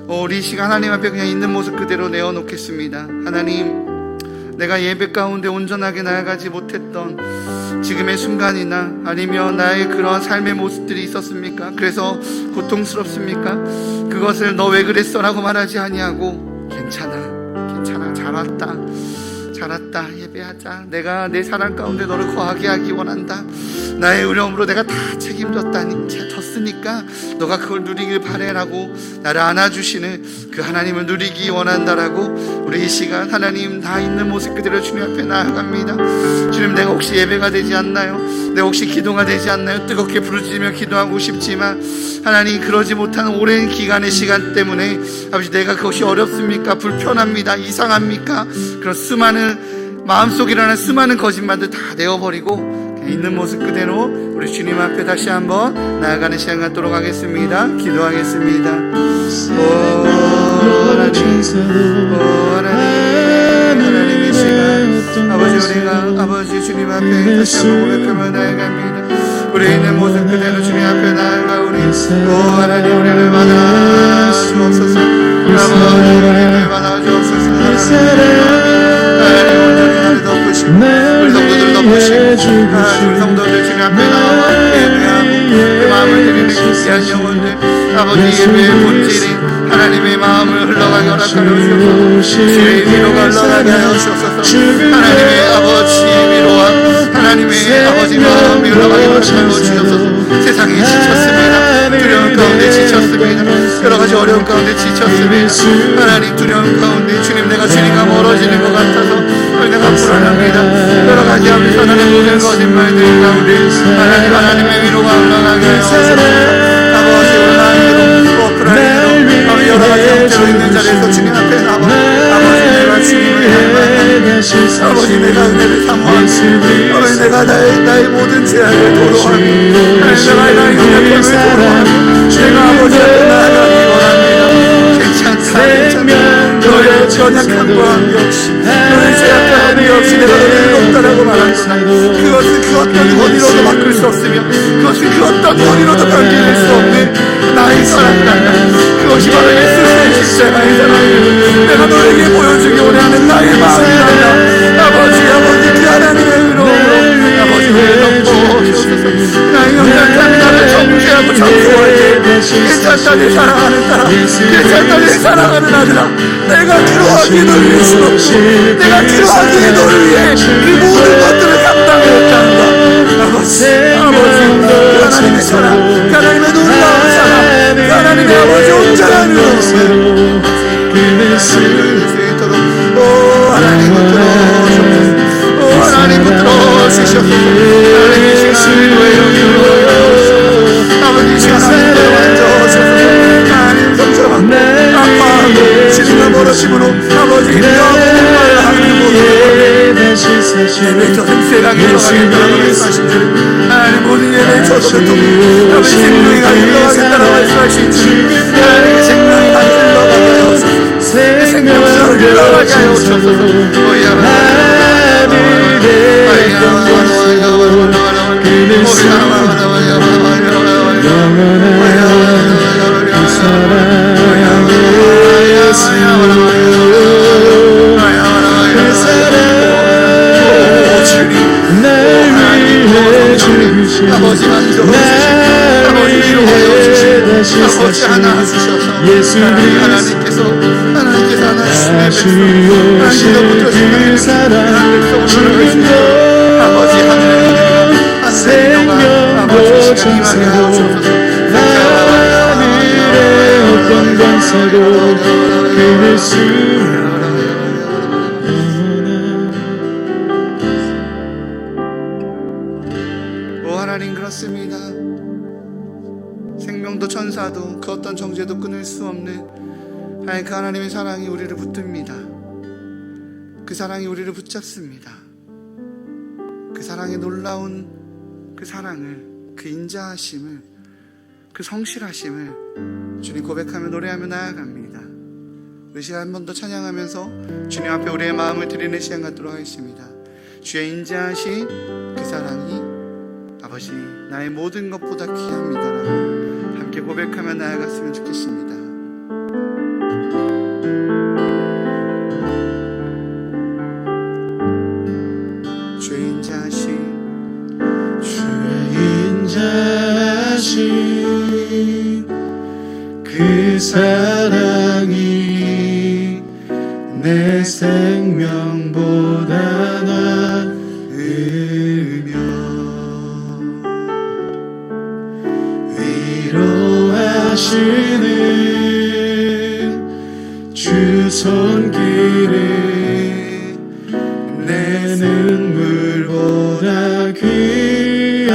우리 이 시간 하나님 앞에 그냥 있는 모습 그대로 내어놓겠습니다. 하나님, 내가 예배 가운데 온전하게 나아가지 못했던 지금의 순간이나 아니면 나의 그러한 삶의 모습들이 있었습니까? 그래서 고통스럽습니까? 그것을 너 왜 그랬어? 라고 말하지 아니하고 괜찮아 잘했다 예배하자, 내가 내 사랑 가운데 너를 거하게 하기 원한다, 나의 어려움으로 내가 다 책임졌으니까 너가 그걸 누리길 바래라고 나를 안아주시는 그 하나님을 누리기 원한다라고 우리 이 시간 하나님 다 있는 모습 그대로 주님 앞에 나아갑니다. 주님, 내가 혹시 예배가 되지 않나요? 내가 혹시 기도가 되지 않나요? 뜨겁게 부르짖으며 기도하고 싶지만 하나님, 그러지 못하는 오랜 기간의 시간 때문에 아버지, 내가 그것이 어렵습니까? 불편합니다? 이상합니까? 그런 수많은 마음속에 일어나는 수많은 거짓말들 다 내어버리고 있는 모습 그대로 우리 주님 앞에 다시 한번 나아가는 시간 갖도록 하겠습니다. 기도하겠습니다. 하나님 이 시간 아버지, 우리가 아버지 주님 앞에 다시 한번 고백하며 나아갑니다. 우리 있는 모습 그대로 주님 앞에 나아가오니 하나님, 우리를 받아 주옵소서. 아버지, 우리를 받아 주옵소서. 하나님, 온전히 나를 덮으시고 우리 성도들을 덮으시고 우리 성도들 주님 앞에 나와 예배하고 그 마음을 드리는 귀한 영혼들, 아버지 예배의 본질인 하나님의 마음을 흘러가게 허락하여 주옵소서. 주의 위로가 흘러가게 하여 주옵소서. 하나님의 아버지 위로와 하나님의 아버지 마음이 흘러가게 허락하여 주옵소서. 세상이 지쳤습니다. 두려움 가운데 지쳤습니다. 여러가지 어려움 가운데 지쳤습니다. 하나님, 두려움 가운데 주님, 내가 주님과 멀어지는 것 같아서 내가 불안합니다. 여러가지 하면서 하나님 모든 거짓말들 가운데 하나님의 위로가 흘러가게 하여 주옵소서. 아버지, 온라인으로 오프라인으로 여러가지 형태로 있는 자리에서 주님 앞에 나와 아버지, 내가 주님을 닮아가고 아버지, 내가 은혜를 사모하고 아버지, 내가 나의 모든 죄악을 도로하고 내가 나의 연약함을 도로하고 내가 아버지 앞에 나아가기 원합니다. 괜찮다. 너의 연약함과 관계없이 너의 죄악과 관계없이 내가 너를 높다라고 말하노라. 그것은 그 어떤 권위로도 바꿀 수 없으며 그것은 그 어떤 권위로도 변경될 수 없는 나의 사랑이란다. 그것이 바로 예수의 십자가의 사랑이고 내가 너에게 보여주기 원하는 나의 마음이란다. 아버지, 그 하나님의 위로로 아버지, 왜 덮어주소서. 나의 연약함이 나를 정죄하고 참소할 때 괜찮다, 내 사랑하는 딸아, 괜찮다, 내 사랑하는 아들아, 내가 기도하기에 너를 위해 죽었고 내가 기도하기에 너를 위해 그 모든 것들을 감당했단다. 아버지, 그 하나님의 사랑, 그 하나님의 놀라운 사랑, 그 하나님의 아버지 온전한 은혜로 하나님 붙들어 하나님 붙들어 주시옵소서. 하나님 이 시간을 위하여 아버지, 이 시간 하나님을 만져주소서. 하나님 성처럼 아파하고 주님과 멀어짐으로 아버지 힘겨운 말을 하는 모든 예배 저 생생하게 흘러가겠다라고 말씀하신 줄, 하나님 모든 예배 저도 통해 아버지 생명이 다 흘러가겠다라고 말씀하신 줄, 하나님의 생명이 다 흘러가게 하옵소서. 내 생명을 흘러가게 하옵소서. 아버지 만져주시고 아버지 위로하여 주시고 아버지 하나 하시셔서 하나님께서 하나님께서 하나님께서 붙여주시는 아버지 하늘의 생명도 전세도 하늘의 어떤 권세도 그릴 수 하나님 그렇습니다. 생명도 천사도 그 어떤 정죄도 끊을 수 없는 하나님 그 하나님의 사랑이 우리를 붙듭니다. 그 사랑이 우리를 붙잡습니다. 그 사랑의 놀라운 그 사랑을, 그 인자하심을, 그 성실하심을 주님 고백하며 노래하며 나아갑니다. 우리 시간 한 번 더 찬양하면서 주님 앞에 우리의 마음을 드리는 시간 갖도록 하겠습니다. 주의 인자하신 그 사랑이 아버지 나의 모든 것보다 귀합니다라고 함께 고백하며 나아갔으면 좋겠습니다. 주의 인자하신 그 사랑이 내 생명보다 나으며 위로하시는 주 손길을 내 눈물보다 귀하다.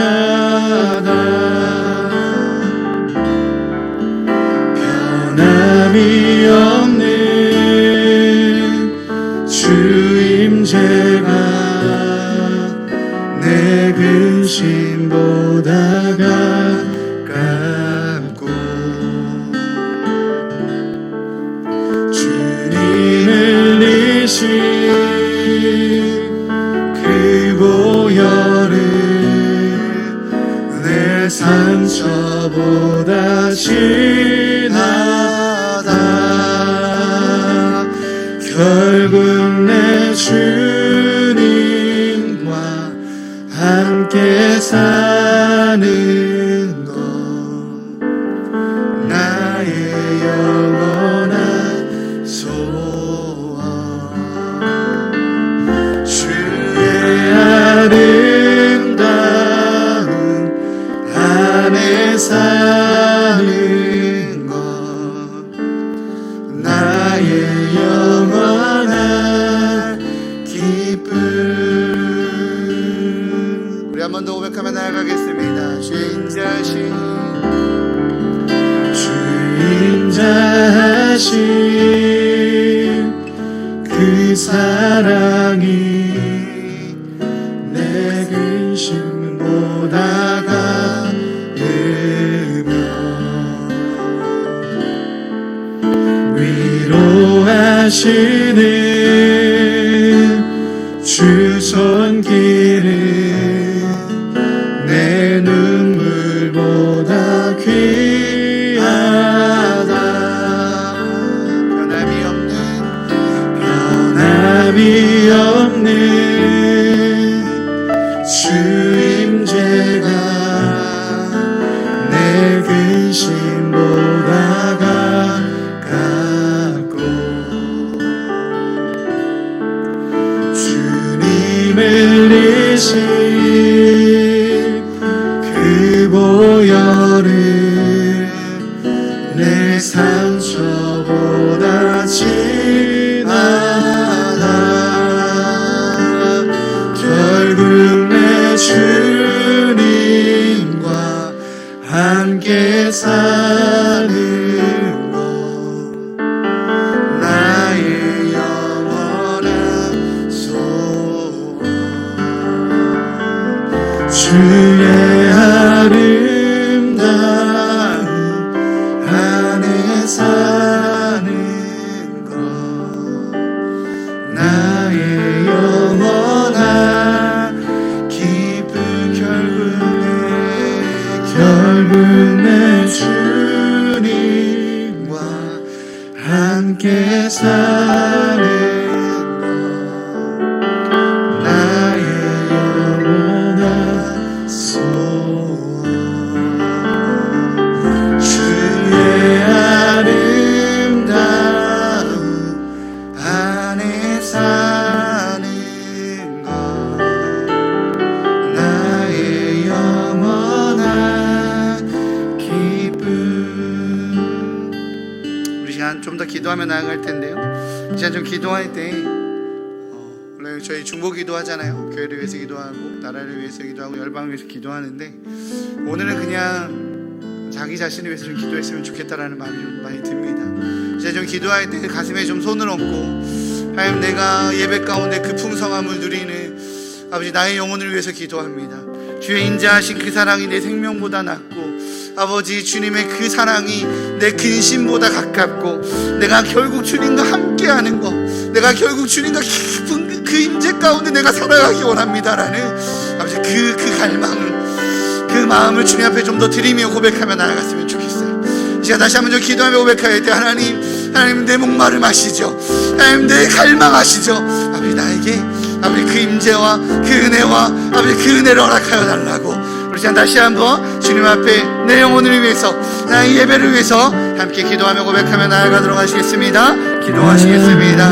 변함이 없는 주 임재가 내 근심보다 가깝고 주님을 이신 그 보혈을 내 상처보다 진하다. 결국 내 주님과 함께 사는 것 나의 영원한 소원. 주의 아름다운 안에 사는 것 나의 영원한 기쁨. 우리 한 번 더 고백하며 나아가겠습니다. 주의 인자하신 그 사랑이 내 근심보다 가으며 위로하시는 주 손길을 내 눈물보다 귀하다. 변함이 없는 주 임재가 내 근심보다 가깝고 주님을 이신 그 보혈을 내 상처보다 진하다. 결국 내 주님과 함께 사는 것 나의 영원한 소원. 주의 아름다운 안에 사는 것 나의 영원한 기쁨. 결국 내 주님과 함께 사는 것 나의 영원한 소원. 기도하며 나아갈 텐데요. 이제 좀 기도할 때 원래 저희 중보 기도하잖아요. 교회를 위해서 기도하고 나라를 위해서 기도하고 열방을 위해서 기도하는데 오늘은 그냥 자기 자신을 위해서 좀 기도했으면 좋겠다라는 마음이 좀 많이 듭니다. 이제 좀 기도할 때 가슴에 좀 손을 얹고 하나님, 내가 예배 가운데 그 풍성함을 누리는 아버지 나의 영혼을 위해서 기도합니다. 주의 인자하신 그 사랑이 내 생명보다 낫고 아버지 주님의 그 사랑이 내 근심보다 가깝고 내가 결국 주님과 함께하는 것, 내가 결국 주님과 깊은 그 임재 가운데 내가 살아가기 원합니다라는 아버지 그 갈망을, 그 마음을 주님 앞에 좀 더 드리며 고백하며 나아갔으면 좋겠어요. 제가 다시 한번 좀 기도하며 고백할 때 하나님 내 목마름 아시죠? 하나님 내 갈망하시죠? 아버지 나에게 아버지 그 임재와 그 은혜와 아버지 그 은혜를 허락하여 달라고 우리 다시 한번 주님 앞에 내 영혼을 위해서 나의 예배를 위해서 함께 기도하며 고백하며 나아가도록 하시겠습니다. 기도하시겠습니다.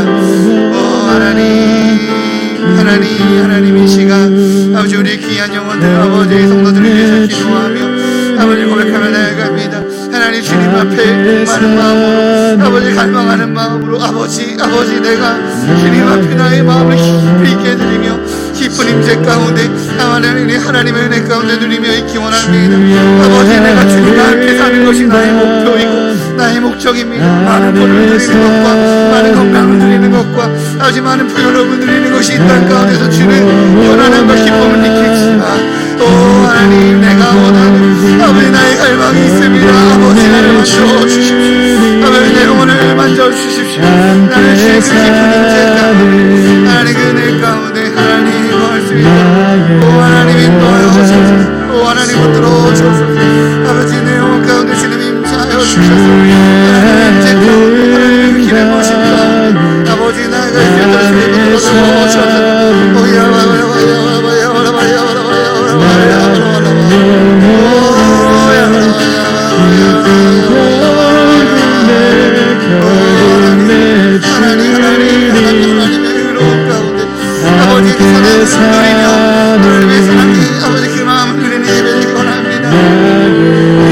하나님 이 시간 아버지 우리 귀한 영혼들 아버지 성도들을 위해서 기도하며 아버지 고백하며 나아갑니다. 하나님 주님 앞에 많은 마음으로 아버지 갈망하는 마음으로 아버지 내가 주님 앞에 나의 마음을 깊이 있게 드리며 깊은 임재 가운데 하나님의 은혜 가운데 누리며 있기 원합니다. 아버지 내가 주님과 함께 사는 것이 나의 목표이고 나의 목적입니다. 많은 돈을 누리는 것과 많은 건강을 누리는 것과 아버지 많은 부여름을 누리는 것이 이 땅 가운데서 주는 편안함과 기쁨을 느끼지만 하나님 내가 원하는 아버지 나의 갈망이 있습니다. 아버지 나를 만져주십시오. 아버지 내 영혼을 만져주십시오. 나를 주의 그 깊은 임재 가운데 하나님 그 은혜 가운데 하나님 고맙습니다. 하나님 인도하여 주소서. 하나님 붙들어 주소서. 아버지 내 영혼 가운데 주님 임재하여 주소서. 하나님 임재 가운데 하나님 기름 부으신 가운데 아버지 나가 있어도 주님 붙들어 주소서.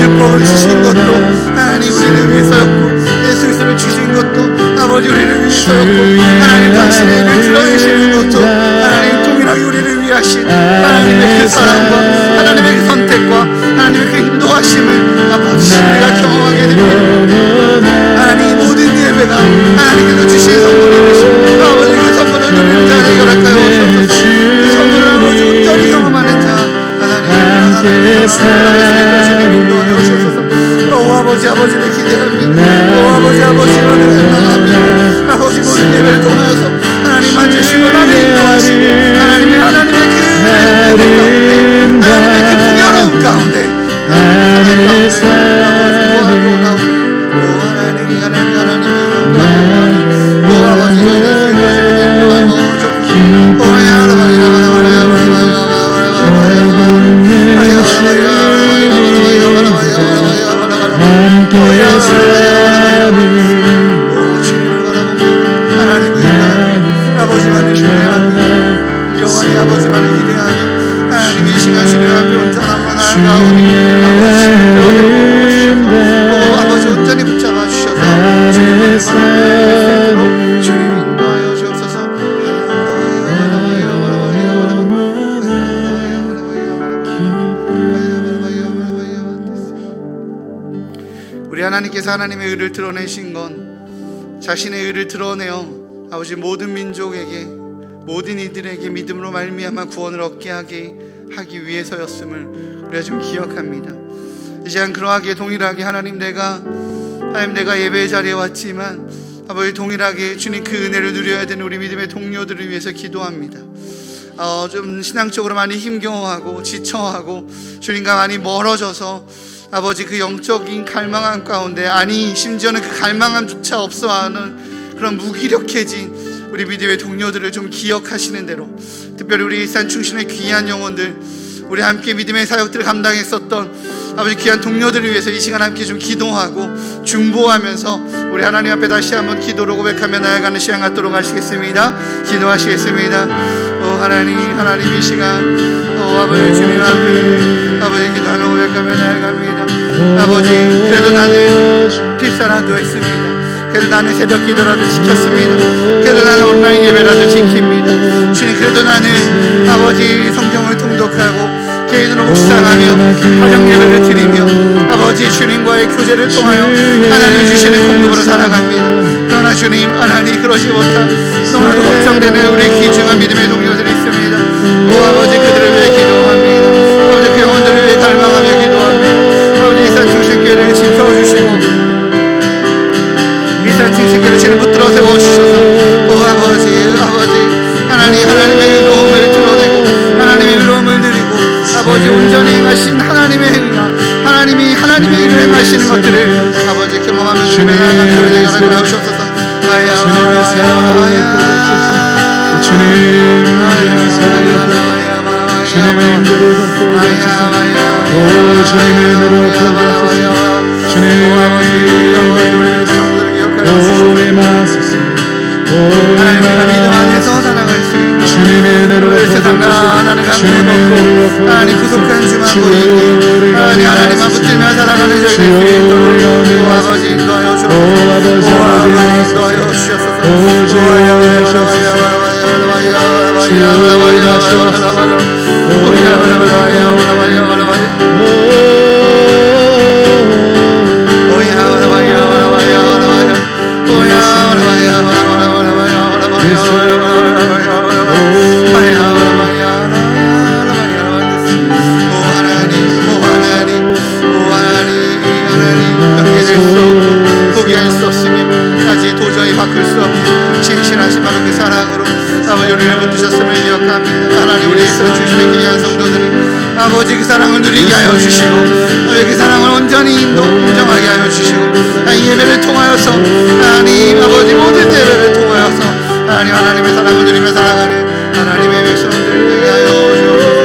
율법을 주신 것도 하나님 우리를 위해서였고 예수 그리스도를 주신 것도 아버지 우리를 위해서였고 하나님 당신의 일을 드러내시는 것도 하나님 동일하게 우리를 위하신 하나님의 그 사랑과 하나님의 그 선택과 하나님의 그 인도하심을 아버지 우리가 경험하게 됩니다. 하나님 모든 예배가 하나님께서 주신 선물이시고 아버지 그 선물을 누리는 자에게 허락하여 주옵소서. 그 선물을 아버지 온전히 경험하는 자 하나님 아버지를 기대합니다. 아버지를 갈망합니다. 아버지 모든 예배를 통하여서 하나님 만지시고 하나님 인도하시고 하나님의 그 풍요로운 가운데 아버지만을 기대하며 영원히 아버지만을 기대하며 하나님 이 시간 주님 앞에 온전함으로 나아가오니 아버지 온전히 붙잡아 주셔서 주님 인도하여 주옵소서. 우리 하나님께서 하나님의 의를 드러내신 건 자신의 의를 드러내어 아버지 모든 민족에게 모든 이들에게 믿음으로 말미암아 구원을 얻게 하기 위해서였음을 우리가 좀 기억합니다. 이 시간 그러하게 동일하게 하나님 내가 예배의 자리에 왔지만 아버지 동일하게 주님 그 은혜를 누려야 되는 우리 믿음의 동료들을 위해서 기도합니다. 좀 신앙적으로 많이 힘겨워하고 지쳐하고 주님과 많이 멀어져서 아버지 그 영적인 갈망함 가운데 심지어는 그 갈망함조차 없어하는 그런 무기력해진 우리 믿음의 동료들을 좀 기억하시는 대로 특별히 우리 일산 충신의 귀한 영혼들 우리 함께 믿음의 사역들을 감당했었던 아버지 귀한 동료들을 위해서 이 시간 함께 좀 기도하고 중보하면서 우리 하나님 앞에 다시 한번 기도로 고백하며 나아가는 시간 갖도록 하시겠습니다. 기도하시겠습니다. 하나님 이 시간 아버지 주님 앞에 아버지 기도하며 고백하며 나아갑니다. 아버지 그래도 나는 필사라도 했습니다. 그래도 나는 새벽 기도라도 지켰습니다. 그래도 나는 온라인 예배라도 지킵니다. 주님, 그래도 나는 아버지 성경을 통독하고 개인으로 묵상하며 가정 예배를 드리며 아버지 주님과의 교제를 통하여 하나님 주시는 공급으로 살아갑니다. 그러나 주님, 하나님 그러지 못한 너무나도 걱정되는 우리 귀중한 믿음의 동료들이 있습니다. 오 아버지, 그들을 위해 기도합니다. 아버지, 그 영혼들을 위해 갈망하며 기도합니다. 아버지, 이산 중심교회를 지켜주시고 이산 중심교회를 주님 붙들어 세워주셔서 오 아버지 하나님의 의로움을 드러내고 하나님의 의로움을 드리고 아버지 온전히 행하신 하나님의 행위가 하나님의 일을 행하시는 것들을 아버지 경험하며 주님의 나라가 교회에 열어주옵소서. 주님의 인도를 오 주님의 은혜로 부어주옵소서. 주님의 마소서. 하나님과 믿음 안에서 살아갈 수 있는 주님의 은혜로 세상과 하나님 강구놓고 하나님 구속한 주만 보이니 하나님만 붙들며 살아가는 저희 될수 있도록 오 아버지 인도하여 주옵소서. 오 아버지 인도하여 주옵소서. 포기할 수 없으며 아직 도저히 바꿀 수 없는 진실하신 바로 그 사랑으로 아버지 우리를 붙드셨음을 기억합니다. 하나님, 우리 예수 주시는 귀한 성도들이 아버지 그 사랑을 누리게 하여 주시고 아버지 그 사랑을 온전히 인정하게 하여 주시고 이 예배를 통하여서 하나님 아버지 모든 예배를 통하여서 하나님의 사랑을 누리며 살아가는 하나님의 백성들을 되게 하여 주옵소서.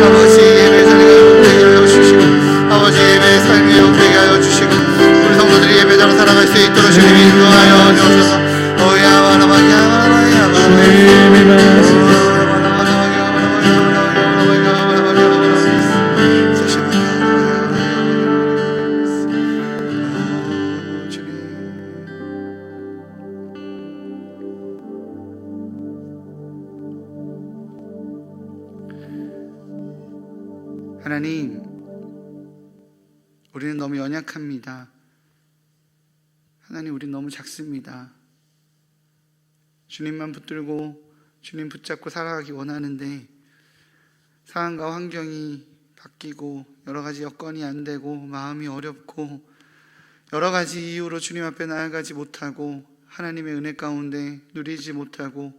아버지 예배 자리가 되게 하여 주시고 아버지 예배의 삶이 되게 하여 주시고 우리 성도들이 예배자로 살아갈 수 있도록 주님 인도하여 주옵소서. 하나님, 우리는 너무 연약합니다. 하나님, 우리는 너무 작습니다. 주님만 붙들고 주님 붙잡고 살아가기 원하는데 상황과 환경이 바뀌고 여러 가지 여건이 안 되고 마음이 어렵고 여러 가지 이유로 주님 앞에 나아가지 못하고 하나님의 은혜 가운데 누리지 못하고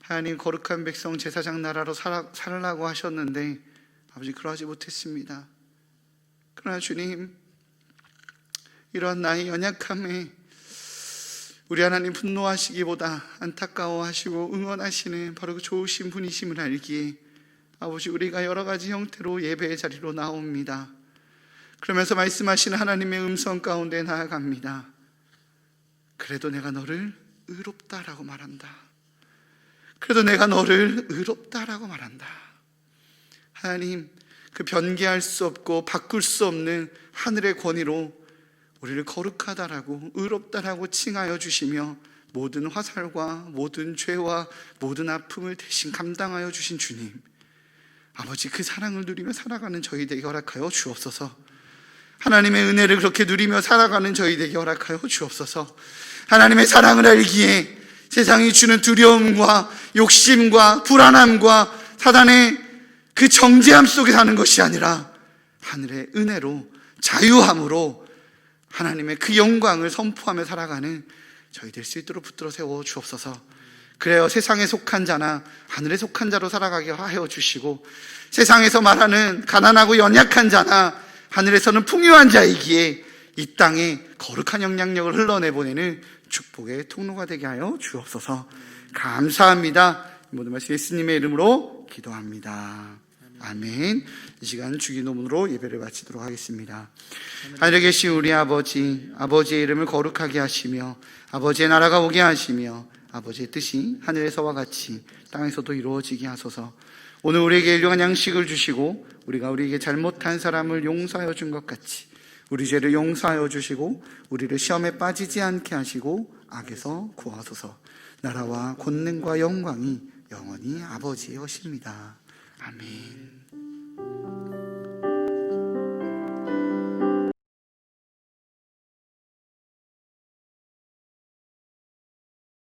하나님 거룩한 백성 제사장 나라로 살라고 하셨는데 아버지 그러하지 못했습니다. 그러나 주님, 이러한 나의 연약함에 우리 하나님 분노하시기보다 안타까워하시고 응원하시는 바로 그 좋으신 분이심을 알기에 아버지 우리가 여러 가지 형태로 예배의 자리로 나옵니다. 그러면서 말씀하시는 하나님의 음성 가운데 나아갑니다. 그래도 내가 너를 의롭다라고 말한다. 그래도 내가 너를 의롭다라고 말한다. 하나님, 그 변개할 수 없고 바꿀 수 없는 하늘의 권위로 우리를 거룩하다라고 의롭다라고 칭하여 주시며 모든 화살과 모든 죄와 모든 아픔을 대신 감당하여 주신 주님, 아버지 그 사랑을 누리며 살아가는 저희 되게 허락하여 주옵소서. 하나님의 은혜를 그렇게 누리며 살아가는 저희 되게 허락하여 주옵소서. 하나님의 사랑을 알기에 세상이 주는 두려움과 욕심과 불안함과 사단의 그 정죄함 속에 사는 것이 아니라 하늘의 은혜로 자유함으로 하나님의 그 영광을 선포하며 살아가는 저희 될 수 있도록 붙들어 세워 주옵소서. 그래요, 세상에 속한 자나 하늘에 속한 자로 살아가게 하여 주시고 세상에서 말하는 가난하고 연약한 자나 하늘에서는 풍요한 자이기에 이 땅에 거룩한 영향력을 흘러내보내는 축복의 통로가 되게 하여 주옵소서. 감사합니다. 모든 말씀 예수님의 이름으로 기도합니다. 아멘. 이 시간 주기도문으로 예배를 마치도록 하겠습니다. 하늘에 계신 우리 아버지, 아버지의 이름을 거룩하게 하시며 아버지의 나라가 오게 하시며 아버지의 뜻이 하늘에서와 같이 땅에서도 이루어지게 하소서. 오늘 우리에게 일용한 양식을 주시고 우리가 우리에게 잘못한 사람을 용서하여 준 것 같이 우리 죄를 용서하여 주시고 우리를 시험에 빠지지 않게 하시고 악에서 구하소서. 나라와 권능과 영광이 영원히 아버지의 것입니다. 아멘.